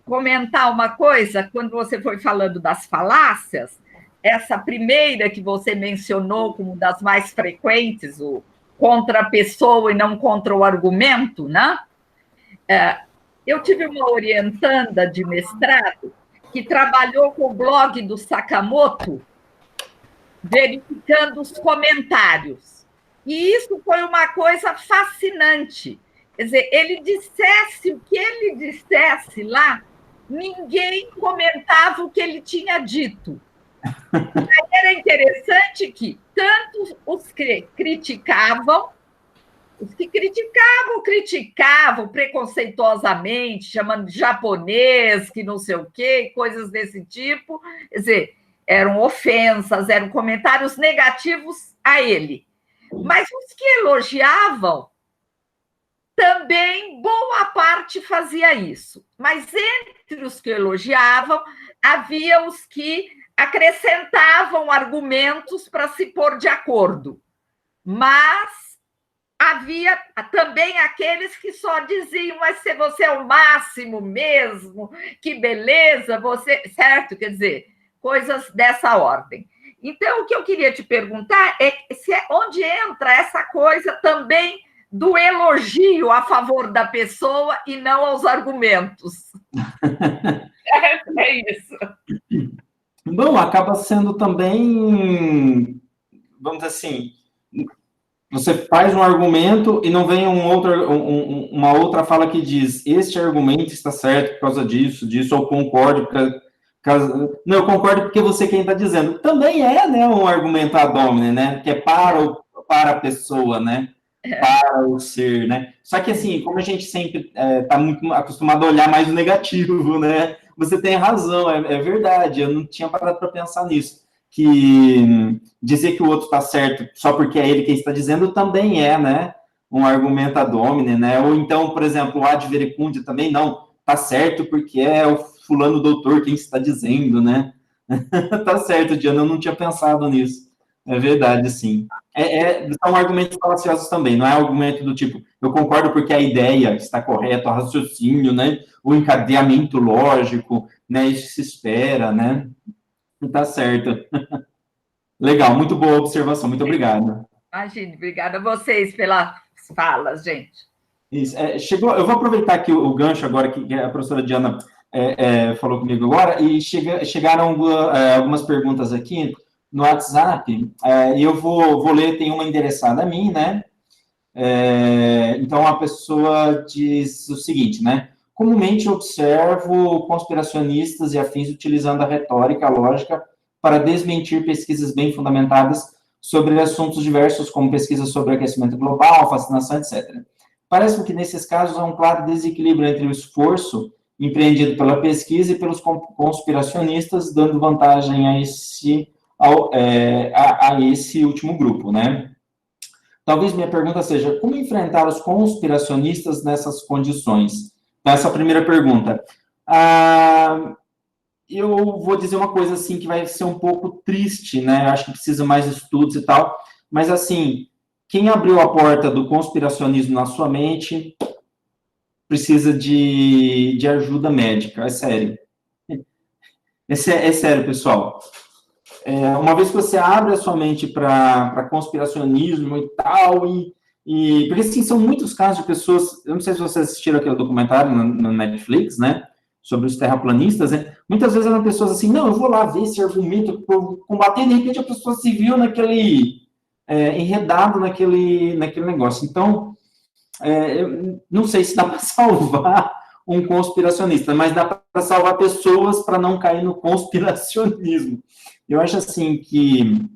comentar uma coisa, quando você foi falando das falácias, essa primeira que você mencionou como das mais frequentes, o contra a pessoa e não contra o argumento, né? Eu tive uma orientanda de mestrado que trabalhou com o blog do Sakamoto, verificando os comentários. E isso foi uma coisa fascinante. Quer dizer, ele dissesse o que ele dissesse lá, ninguém comentava o que ele tinha dito. Aí era interessante que tanto os que criticavam preconceituosamente, chamando de japonês, que não sei o quê, coisas desse tipo. Quer dizer, eram ofensas, eram comentários negativos a ele. Mas os que elogiavam, também boa parte fazia isso. Mas entre os que elogiavam, havia os que acrescentavam argumentos para se pôr de acordo. Mas havia também aqueles que só diziam, mas se você é o máximo mesmo, que beleza, você... Certo? Quer dizer, coisas dessa ordem. Então, o que eu queria te perguntar é onde entra essa coisa também do elogio a favor da pessoa e não aos argumentos. É isso.
Bom, acaba sendo também, vamos dizer assim, você faz um argumento e não vem uma outra fala que diz, este argumento está certo por causa disso, ou concordo, não, eu concordo porque você quem está dizendo. Também né, um argumento ad hominem, né, que é para a pessoa, né? para o ser, né? Só que, assim, como a gente sempre está muito acostumado a olhar mais o negativo, né? Você tem razão, é verdade, eu não tinha parado para pensar nisso. Que dizer que o outro está certo só porque é ele quem está dizendo também né? Um argumento ad hominem, né? Ou então, por exemplo, o ad verecundia também, não, tá certo porque é o fulano doutor quem está dizendo, né? Tá certo, Diana, eu não tinha pensado nisso. É verdade, sim. São argumentos falaciosos também, não é argumento do tipo, eu concordo porque a ideia está correta, o raciocínio, né? O encadeamento lógico, né? Isso se espera, né? Tá certo. Legal, muito boa observação, muito obrigado.
Imagine, obrigada a vocês pelas falas, gente.
Isso, chegou, eu vou aproveitar aqui o gancho agora que a professora Diana falou comigo agora, e chegaram algumas perguntas aqui no WhatsApp, e eu vou ler, tem uma endereçada a mim, né? Então, a pessoa diz o seguinte, né? Comumente observo conspiracionistas e afins utilizando a retórica, a lógica, para desmentir pesquisas bem fundamentadas sobre assuntos diversos, como pesquisas sobre aquecimento global, fascinação, etc. Parece-me que, nesses casos, há um claro desequilíbrio entre o esforço empreendido pela pesquisa e pelos conspiracionistas, dando vantagem a esse último grupo, né? Talvez minha pergunta seja, como enfrentar os conspiracionistas nessas condições? Essa primeira pergunta. Eu vou dizer uma coisa, assim, que vai ser um pouco triste, né? Eu acho que precisa mais estudos e tal, mas, assim, quem abriu a porta do conspiracionismo na sua mente precisa de ajuda médica, é sério. É sério, pessoal. Uma vez que você abre a sua mente para conspiracionismo e tal, porque, assim, são muitos casos de pessoas, eu não sei se vocês assistiram aquele documentário no Netflix, né, sobre os terraplanistas, né, muitas vezes eram pessoas assim, não, eu vou lá ver esse argumento, combater, de repente a pessoa se viu enredado naquele negócio. Então, eu não sei se dá para salvar um conspiracionista, mas dá para salvar pessoas para não cair no conspiracionismo. Eu acho assim que...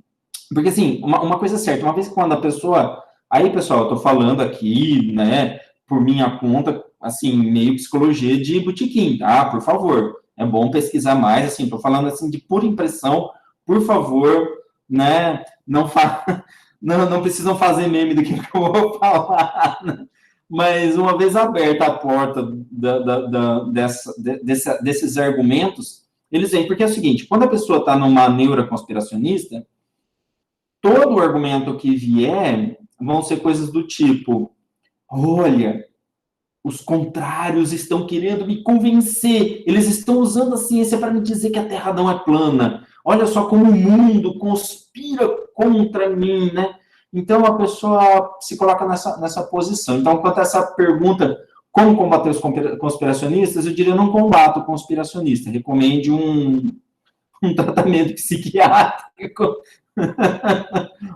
Porque, assim, uma coisa é certa, uma vez que quando a pessoa... Aí, pessoal, eu estou falando aqui, né, por minha conta, assim, meio psicologia de botequim, tá? Por favor, é bom pesquisar mais, assim, estou falando, assim, de pura impressão, por favor, né, não precisam fazer meme do que eu vou falar, né? Mas uma vez aberta a porta desses argumentos, eles vêm, porque é o seguinte, quando a pessoa está numa neura conspiracionista, todo o argumento que vier vão ser coisas do tipo, olha, os contrários estão querendo me convencer, eles estão usando a ciência para me dizer que a Terra não é plana, olha só como o mundo conspira contra mim, né? Então, a pessoa se coloca nessa posição. Então, quanto a essa pergunta, como combater os conspiracionistas, eu diria, não combata o conspiracionista, recomende um tratamento psiquiátrico,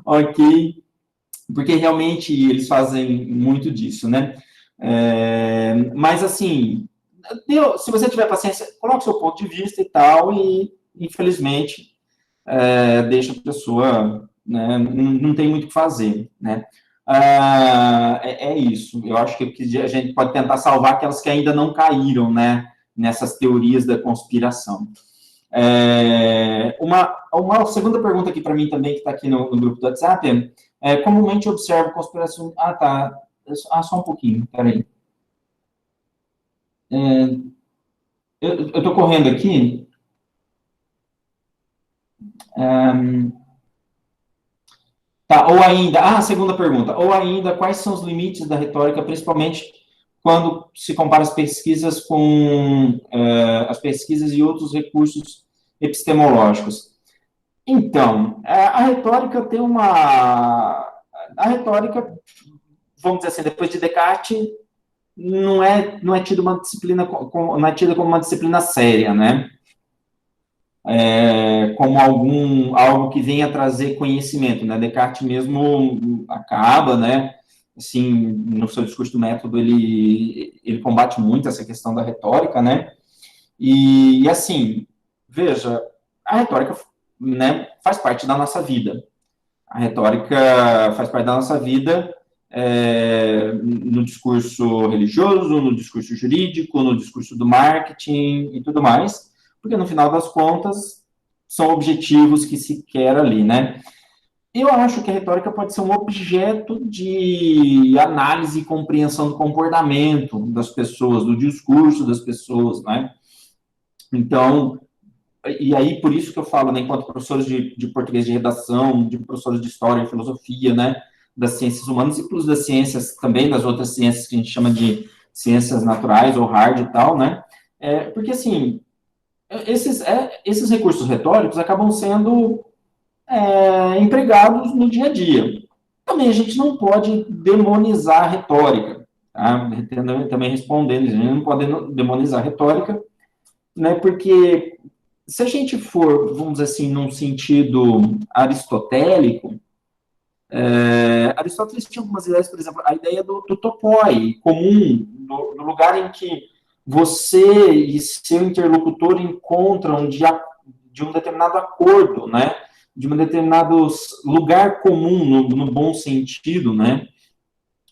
ok? Porque realmente eles fazem muito disso, né? Mas, assim, se você tiver paciência, coloque seu ponto de vista e tal, e, infelizmente, deixa a pessoa... Né, não tem muito o que fazer, né? Isso. Eu acho que a gente pode tentar salvar aquelas que ainda não caíram, né, nessas teorias da conspiração. Uma segunda pergunta aqui para mim também, que está aqui no grupo do WhatsApp, comumente observo conspiração... tá. Só um pouquinho, peraí. Eu estou correndo aqui. Tá, ou ainda, segunda pergunta, ou ainda, quais são os limites da retórica, principalmente quando se compara as pesquisas com as pesquisas e outros recursos epistemológicos? Então, a retórica tem a retórica, vamos dizer assim, depois de Descartes, não é tida uma disciplina, não é tida como uma disciplina séria, né? Como algo que venha trazer conhecimento, né? Descartes mesmo acaba, né? Assim, no seu discurso do método, ele combate muito essa questão da retórica, né? E assim, veja, a retórica, né, faz parte da nossa vida. A retórica faz parte da nossa vida, no discurso religioso, no discurso jurídico, no discurso do marketing e tudo mais, porque no final das contas são objetivos que se quer ali, né? Eu acho que a retórica pode ser um objeto de análise e compreensão do comportamento das pessoas, do discurso das pessoas, né? Então, e aí por isso que eu falo, né, enquanto professores de português de redação, de professores de história e filosofia, né, das ciências humanas e plus das ciências também, das outras ciências que a gente chama de ciências naturais ou hard e tal, né? Porque, assim, esses recursos retóricos acabam sendo empregados no dia a dia. Também a gente não pode demonizar a retórica, tá? Também respondendo, a gente não pode demonizar a retórica, né? Porque se a gente for, vamos dizer assim, num sentido aristotélico, Aristóteles tinha algumas ideias, por exemplo, a ideia do topoi, comum, do lugar em que você e seu interlocutor encontram de um determinado acordo, né? De um determinado lugar comum, no bom sentido, né?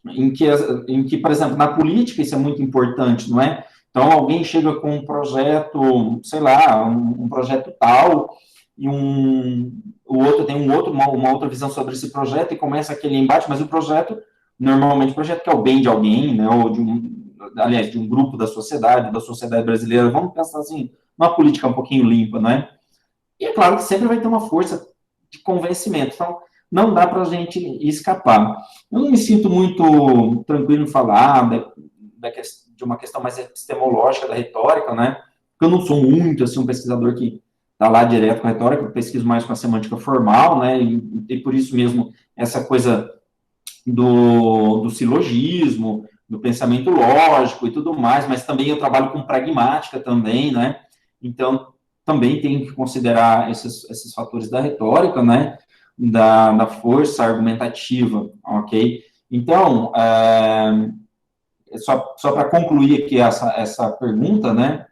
Em que, por exemplo, na política isso é muito importante, não é? Então, alguém chega com um projeto, sei lá, um projeto tal, e o outro tem uma outra visão sobre esse projeto, e começa aquele embate, mas normalmente o projeto quer o bem de alguém, né, ou de um grupo da sociedade brasileira, vamos pensar assim, uma política um pouquinho limpa, né? E é claro que sempre vai ter uma força de convencimento, então não dá para a gente escapar. Eu não me sinto muito tranquilo em falar de uma questão mais epistemológica da retórica, né? Porque eu não sou muito, assim, um pesquisador que está lá direto com a retórica, eu pesquiso mais com a semântica formal, né? E por isso mesmo, essa coisa do silogismo, do pensamento lógico e tudo mais, mas também eu trabalho com pragmática também, né? Então, também tenho que considerar esses fatores da retórica, né? Da força argumentativa, ok? Então, só para concluir aqui essa pergunta, né?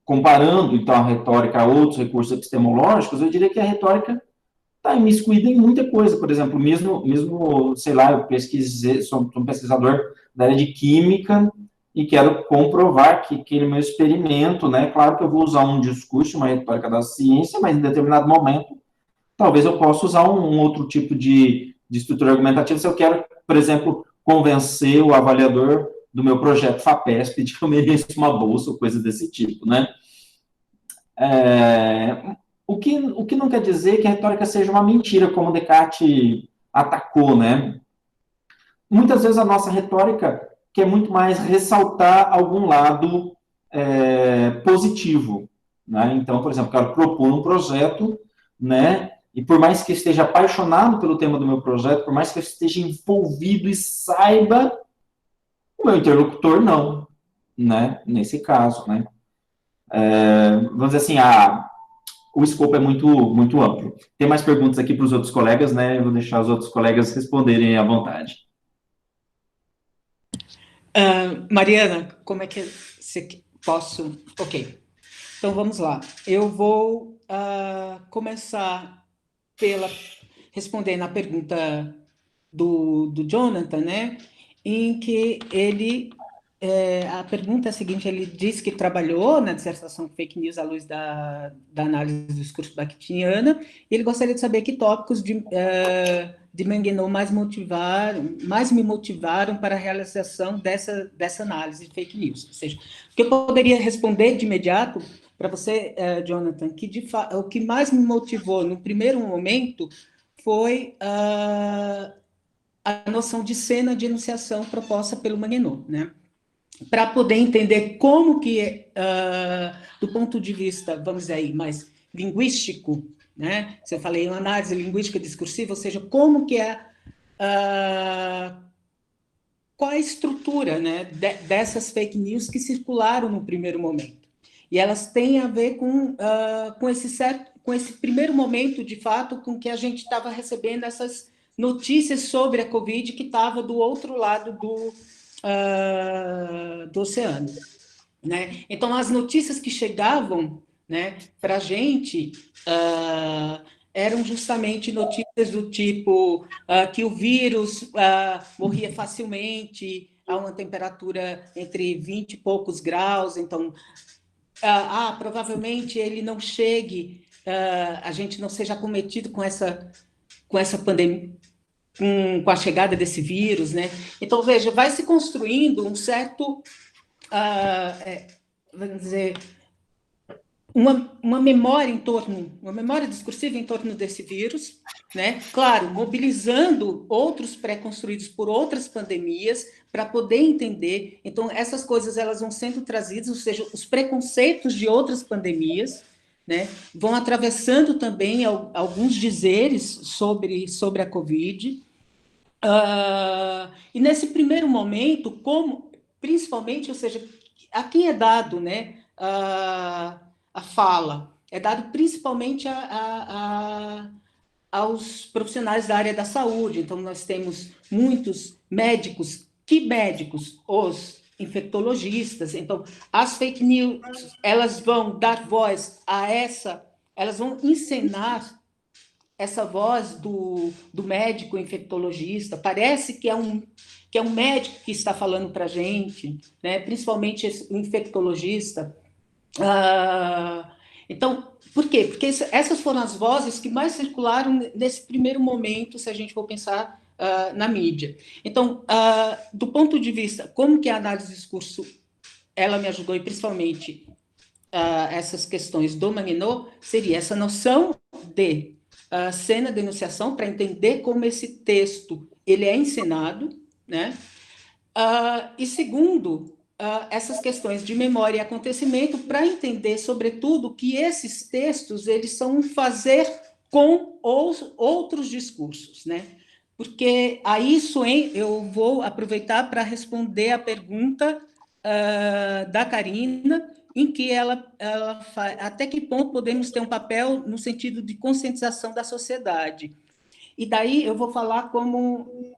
Comparando, então, a retórica a outros recursos epistemológicos, eu diria que a retórica está imiscuída em muita coisa. Por exemplo, mesmo sei lá, eu sou um pesquisador da área de química e quero comprovar que no meu experimento, né, claro que eu vou usar um discurso, uma retórica da ciência, mas em determinado momento, talvez eu possa usar um outro tipo de estrutura argumentativa se eu quero, por exemplo, convencer o avaliador do meu projeto FAPESP de que eu mereço uma bolsa ou coisa desse tipo, né? O que não quer dizer que a retórica seja uma mentira, como Descartes atacou, né? Muitas vezes a nossa retórica quer muito mais ressaltar algum lado positivo, né? Então, por exemplo, eu quero propor um projeto, né? E por mais que eu esteja apaixonado pelo tema do meu projeto, por mais que eu esteja envolvido e saiba, o meu interlocutor não, né? Nesse caso, né? Vamos dizer assim, o escopo é muito, muito amplo. Tem mais perguntas aqui para os outros colegas, né? Eu vou deixar os outros colegas responderem à vontade.
Mariana, como é que posso? Ok, então vamos lá. Eu vou começar respondendo a pergunta do Jonathan, né? Em que ele a pergunta é a seguinte: ele disse que trabalhou na dissertação Fake News à luz da análise do discurso bakhtiniana, e ele gostaria de saber que tópicos de Manguinot mais me motivaram para a realização dessa análise de fake news. Ou seja, o que eu poderia responder de imediato para você, Jonathan, que o que mais me motivou no primeiro momento foi a noção de cena de enunciação proposta pelo Manguinot, né? Para poder entender como que, do ponto de vista, vamos dizer aí, mais linguístico, né? Se eu falei uma análise linguística discursiva, ou seja, como que qual a estrutura, né, dessas fake news que circularam no primeiro momento. E elas têm a ver com esse primeiro momento, de fato, com que a gente estava recebendo essas notícias sobre a Covid que estava do outro lado do oceano, né? Então, as notícias que chegavam, né, para a gente, eram justamente notícias do tipo que o vírus morria facilmente a uma temperatura entre 20 e poucos graus, então, provavelmente ele não chegue, a gente não seja acometido com essa pandemia, com a chegada desse vírus, né? Então, veja, vai se construindo um certo, vamos dizer, uma memória uma memória discursiva em torno desse vírus, né? Claro, mobilizando outros pré-construídos por outras pandemias para poder entender. Então, essas coisas elas vão sendo trazidas, ou seja, os preconceitos de outras pandemias, né? Vão atravessando também alguns dizeres sobre a Covid. E nesse primeiro momento, principalmente, ou seja, a quem é dado, né? A fala é dado principalmente aos profissionais da área da saúde. Então, nós temos muitos médicos. Que médicos? Os infectologistas. Então, as fake news, elas vão dar voz elas vão encenar essa voz do médico infectologista. Parece que é um médico que está falando para a gente, né? Principalmente o infectologista. Então, por quê? Porque essas foram as vozes que mais circularam nesse primeiro momento, se a gente for pensar na mídia. Então, do ponto de vista, como que a análise do discurso, ela me ajudou, e principalmente essas questões do Maguinot, seria essa noção de cena de enunciação, para entender como esse texto ele é encenado, né? E segundo, essas questões de memória e acontecimento, para entender, sobretudo, que esses textos eles são um fazer com os outros discursos, né? Porque a isso eu vou aproveitar para responder a pergunta da Karina, em que ela até que ponto podemos ter um papel no sentido de conscientização da sociedade. E daí eu vou falar como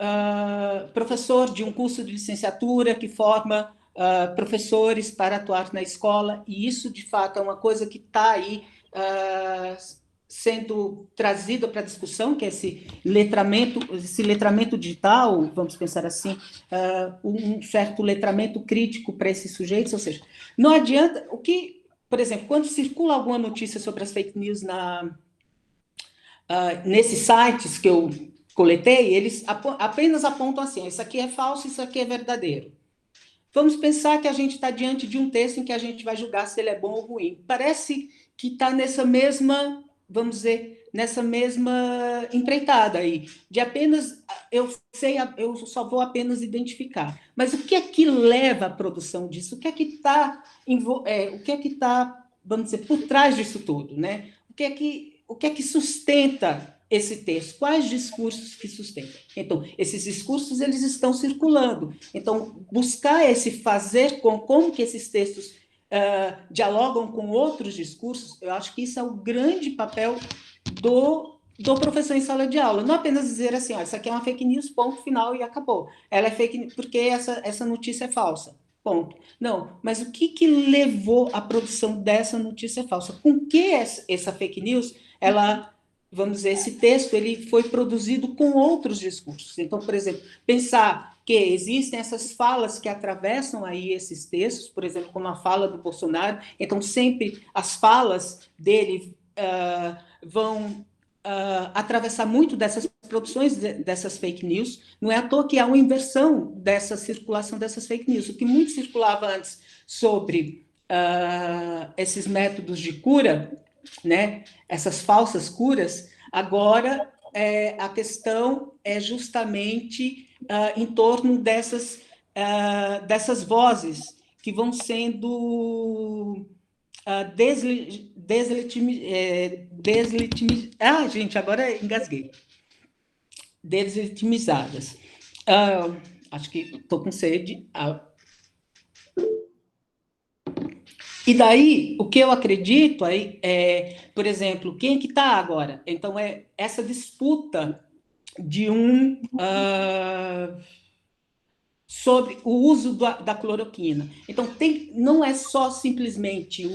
professor de um curso de licenciatura que forma professores para atuar na escola, e isso, de fato, é uma coisa que está aí sendo trazida para a discussão, que é esse letramento digital, vamos pensar assim, um certo letramento crítico para esses sujeitos, ou seja, não adianta, por exemplo, quando circula alguma notícia sobre as fake news nesses sites que eu coletei, eles apenas apontam assim, isso aqui é falso, isso aqui é verdadeiro. Vamos pensar que a gente está diante de um texto em que a gente vai julgar se ele é bom ou ruim. Parece que está nessa mesma, vamos dizer, nessa mesma empreitada aí, de apenas, eu só vou apenas identificar. Mas o que é que leva à produção disso? O que é que está, vamos dizer, por trás disso tudo, né? O que é que sustenta esse texto? Quais discursos que sustentam? Então, esses discursos, eles estão circulando. Então, buscar esse fazer como que esses textos dialogam com outros discursos, eu acho que isso é o grande papel do professor em sala de aula. Não apenas dizer assim, isso aqui é uma fake news, ponto final, e acabou. Ela é fake news porque essa notícia é falsa. Ponto. Não, mas o que levou à produção dessa notícia falsa? Com que essa fake news, vamos dizer, esse texto ele foi produzido com outros discursos. Então, por exemplo, pensar que existem essas falas que atravessam aí esses textos, por exemplo, como a fala do Bolsonaro, então sempre as falas dele vão atravessar muito dessas produções dessas fake news. Não é à toa que há uma inversão dessa circulação dessas fake news. O que muito circulava antes sobre esses métodos de cura, né, essas falsas curas, agora a questão é justamente em torno dessas vozes que vão sendo gente, agora engasguei. Desletimizadas. Acho que estou com sede. E daí, o que eu acredito aí por exemplo, quem que está agora? Então, é essa disputa de sobre o uso da cloroquina. Então, não é só simplesmente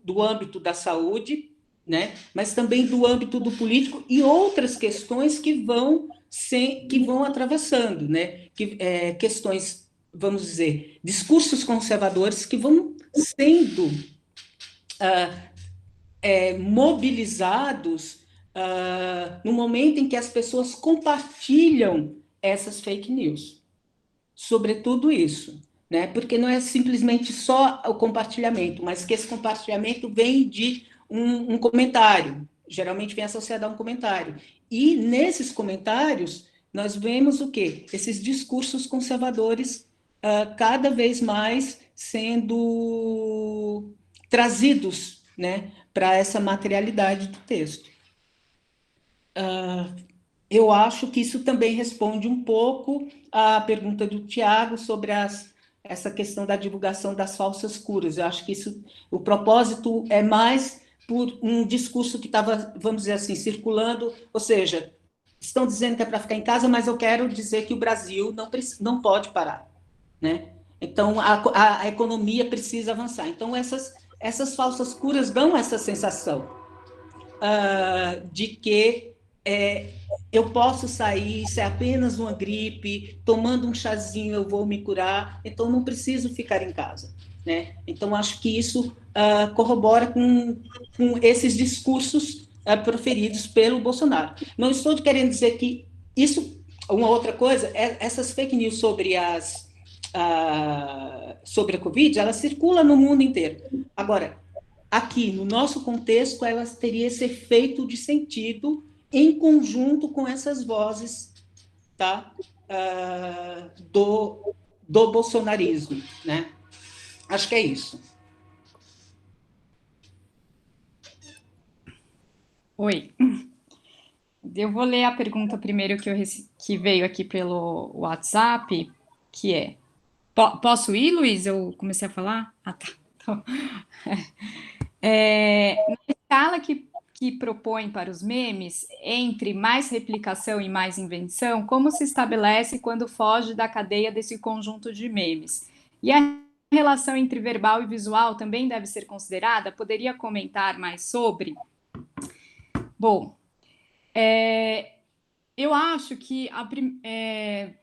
do âmbito da saúde, né? Mas também do âmbito do político e outras questões que vão atravessando, né? Questões, vamos dizer, discursos conservadores que vão sendo mobilizados no momento em que as pessoas compartilham essas fake news, sobretudo isso, né? Porque não é simplesmente só o compartilhamento, mas que esse compartilhamento vem de um comentário, geralmente vem associado a um comentário. E nesses comentários nós vemos o quê? Esses discursos conservadores cada vez mais sendo trazidos, né, para essa materialidade do texto. Eu acho que isso também responde um pouco à pergunta do Tiago sobre essa questão da divulgação das falsas curas. Eu acho que o propósito é mais por um discurso que estava, vamos dizer assim, circulando, ou seja, estão dizendo que é para ficar em casa, mas eu quero dizer que o Brasil não pode parar, né? Então, a economia precisa avançar. Então, essas falsas curas dão essa sensação de que eu posso sair, isso é apenas uma gripe, tomando um chazinho eu vou me curar, então não preciso ficar em casa, né? Então, acho que isso corrobora com esses discursos proferidos pelo Bolsonaro. Não estou querendo dizer que isso... Uma outra coisa, essas fake news sobre a Covid, ela circula no mundo inteiro. Agora, aqui, no nosso contexto, elas teriam esse efeito de sentido em conjunto com essas vozes, tá? Do bolsonarismo, né? Acho que é isso.
Oi. Eu vou ler a pergunta primeiro que veio aqui pelo WhatsApp, que é... Posso ir, Luiz? Eu comecei a falar? Ah, tá. Então, na escala que propõe para os memes, entre mais replicação e mais invenção, como se estabelece quando foge da cadeia desse conjunto de memes? E a relação entre verbal e visual também deve ser considerada? Poderia comentar mais sobre? Bom, eu acho que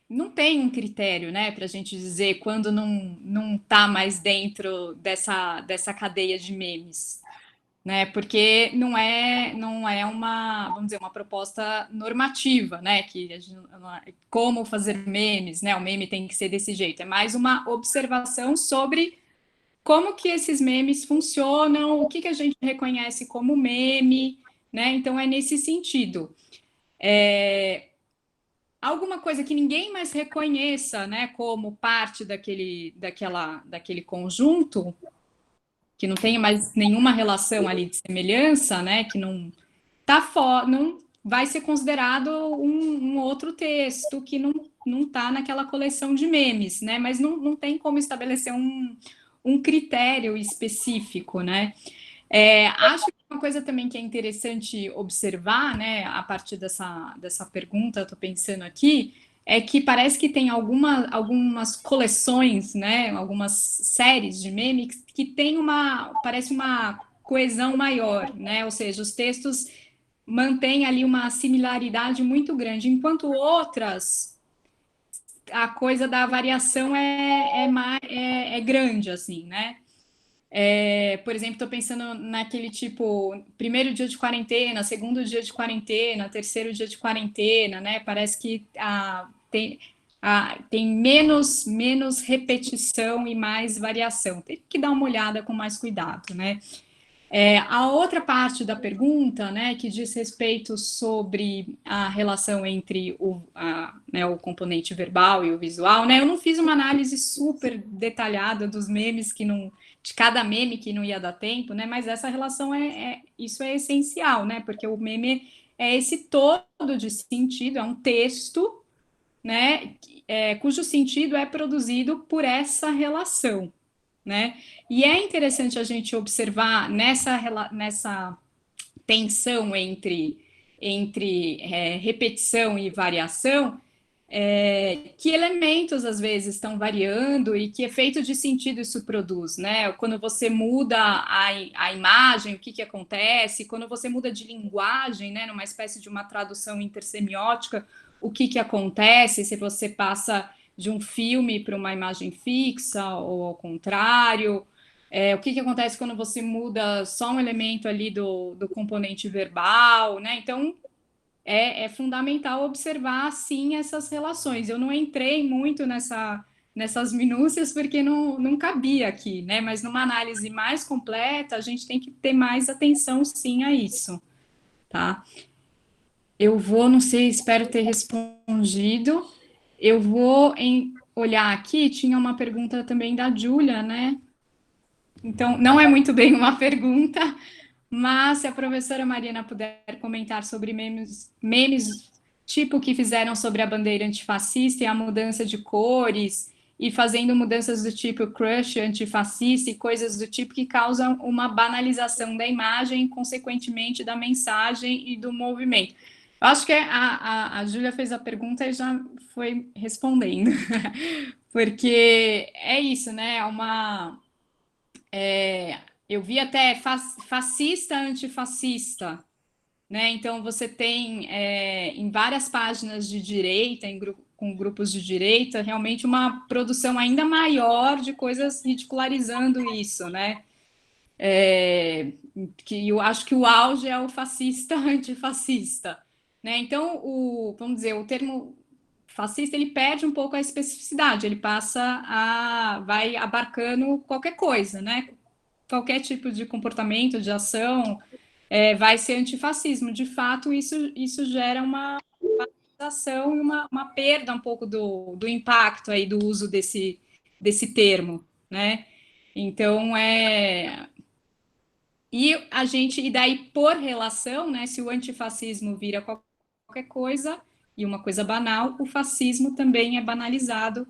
não tem um critério, né, para a gente dizer quando não está mais dentro dessa cadeia de memes, né? Porque não é uma, vamos dizer, uma proposta normativa, né? Que como fazer memes, né? O meme tem que ser desse jeito. É mais uma observação sobre como que esses memes funcionam, o que a gente reconhece como meme, né? Então é nesse sentido. Alguma coisa que ninguém mais reconheça, né? Como parte daquele conjunto, que não tem mais nenhuma relação ali de semelhança, né, que não vai ser considerado um outro texto que não está naquela coleção de memes, né, mas não tem como estabelecer um critério específico, né. Acho que uma coisa também que é interessante observar, né, a partir dessa pergunta, estou pensando aqui, é que parece que tem algumas coleções, né, algumas séries de memes que tem parece uma coesão maior, né, ou seja, os textos mantêm ali uma similaridade muito grande, enquanto outras, a coisa da variação é grande, assim, né. Por exemplo, estou pensando naquele tipo, primeiro dia de quarentena, segundo dia de quarentena, terceiro dia de quarentena, né? Parece que tem menos repetição e mais variação. Tem que dar uma olhada com mais cuidado, né? A outra parte da pergunta, né, que diz respeito sobre a relação entre o componente verbal e o visual, né? Eu não fiz uma análise super detalhada dos memes de cada meme que não ia dar tempo, né? Mas essa relação isso é essencial, né? Porque o meme é esse todo de sentido, é um texto, né? Cujo sentido é produzido por essa relação, né? E é interessante a gente observar nessa tensão entre repetição e variação, que elementos, às vezes, estão variando e que efeito de sentido isso produz, né? Quando você muda a imagem, o que acontece? Quando você muda de linguagem, né, numa espécie de uma tradução intersemiótica, o que acontece se você passa de um filme para uma imagem fixa ou ao contrário? O que acontece quando você muda só um elemento ali do componente verbal, né? Então, é fundamental observar, sim, essas relações. Eu não entrei muito nessas minúcias porque não cabia aqui, né? Mas numa análise mais completa, a gente tem que ter mais atenção, sim, a isso, tá? Eu vou, não sei, espero ter respondido. Eu vou olhar aqui, tinha uma pergunta também da Júlia, né? Então, não é muito bem uma pergunta, mas se a professora Mariana puder comentar sobre memes tipo que fizeram sobre a bandeira antifascista e a mudança de cores, e fazendo mudanças do tipo crush antifascista e coisas do tipo que causam uma banalização da imagem e, consequentemente, da mensagem e do movimento. Eu acho que a Júlia fez a pergunta e já foi respondendo, porque é isso, né? Eu vi até fascista antifascista, né? Então você tem em várias páginas de direita, com grupos de direita, realmente uma produção ainda maior de coisas ridicularizando isso, né? Que eu acho que o auge é o fascista antifascista, né? Então, vamos dizer, o termo fascista, ele perde um pouco a especificidade, ele vai abarcando qualquer coisa, né? Qualquer tipo de comportamento, de ação, vai ser antifascismo. De fato, isso gera uma valorização e uma perda um pouco do impacto aí do uso desse termo, né? Então, e daí, por relação, né, se o antifascismo vira qualquer coisa, e uma coisa banal, o fascismo também é banalizado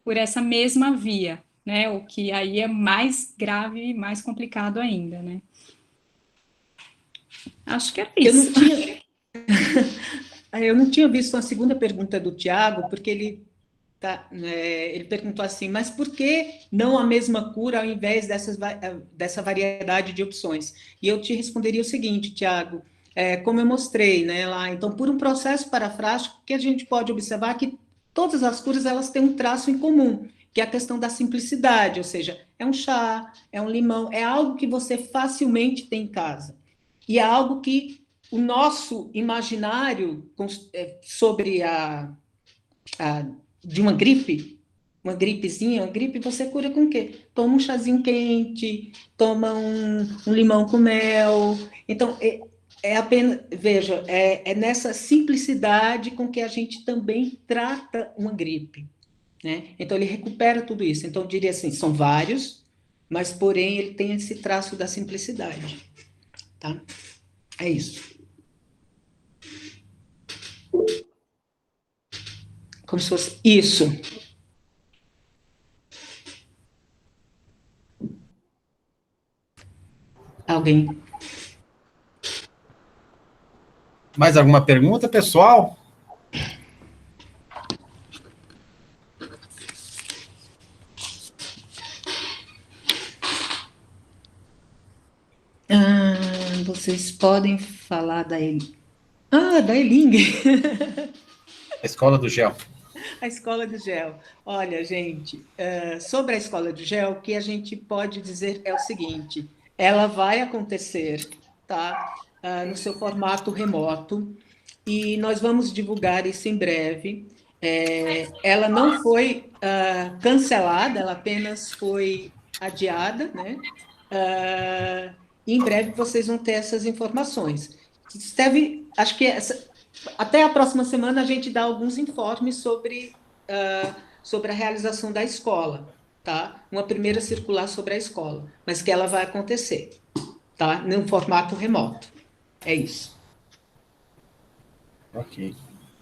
por essa mesma via, né, o que aí é mais grave e mais complicado ainda, né. Acho que é isso.
Eu não tinha visto a segunda pergunta do Tiago, porque ele perguntou assim, mas por que não a mesma cura ao invés dessa variedade de opções? E eu te responderia o seguinte, Tiago, como eu mostrei, né, lá, então, por um processo parafrástico, que a gente pode observar que todas as curas, elas têm um traço em comum, que é a questão da simplicidade, ou seja, é um chá, é um limão, é algo que você facilmente tem em casa. E é algo que o nosso imaginário sobre de uma gripezinha, uma gripe você cura com o quê? Toma um chazinho quente, toma um limão com mel. Então, apenas, veja, é nessa simplicidade com que a gente também trata uma gripe, né? Então, ele recupera tudo isso. Então, eu diria assim, são vários, mas, porém, ele tem esse traço da simplicidade, tá? É isso. Como se fosse isso. Alguém?
Mais alguma pergunta, pessoal?
Vocês podem falar da Eling. Da Eling.
A Escola do Gel.
A Escola do Gel. Olha, gente, sobre a Escola do Gel, o que a gente pode dizer é o seguinte, ela vai acontecer, tá? No seu formato remoto, e nós vamos divulgar isso em breve. Ela não foi cancelada, ela apenas foi adiada, né? E em breve vocês vão ter essas informações. Acho que até a próxima semana a gente dá alguns informes sobre a realização da escola, tá? Uma primeira circular sobre a escola, mas que ela vai acontecer, tá? Num formato remoto. É isso.
Ok.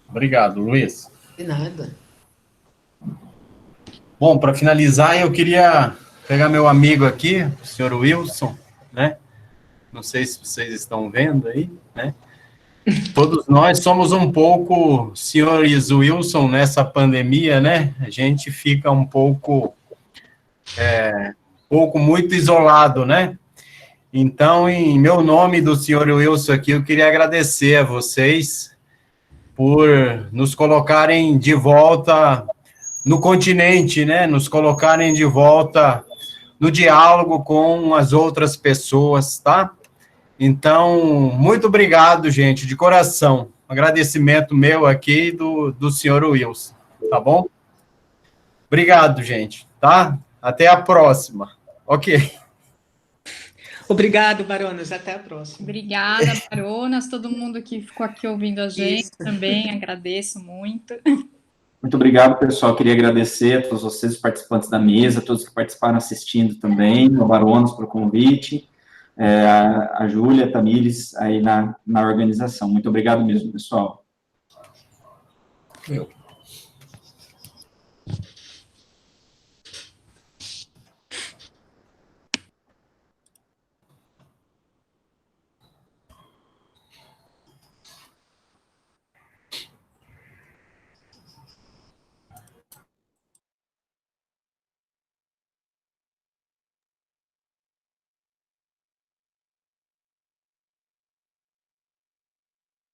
Obrigado, Luiz.
De nada.
Bom, para finalizar, eu queria pegar meu amigo aqui, o senhor Wilson, né? Não sei se vocês estão vendo aí, né? Todos nós somos um pouco senhores Wilson nessa pandemia, né? A gente fica um pouco muito isolado, né? Então, em meu nome do senhor Wilson aqui, eu queria agradecer a vocês por nos colocarem de volta no continente, né? Nos colocarem de volta no diálogo com as outras pessoas, tá? Então, muito obrigado, gente, de coração. Agradecimento meu aqui do senhor Wilson, tá bom? Obrigado, gente, tá? Até a próxima. Ok.
Obrigado, Baronas. Até a próxima.
Obrigada, Baronas, todo mundo que ficou aqui ouvindo a gente.
Isso.
Também agradeço muito.
Muito obrigado, pessoal. Queria agradecer a todos vocês, os participantes da mesa, todos que participaram assistindo também, ao Baronas pelo convite, a Júlia, a Tamires, aí na organização. Muito obrigado mesmo, pessoal.
Eu.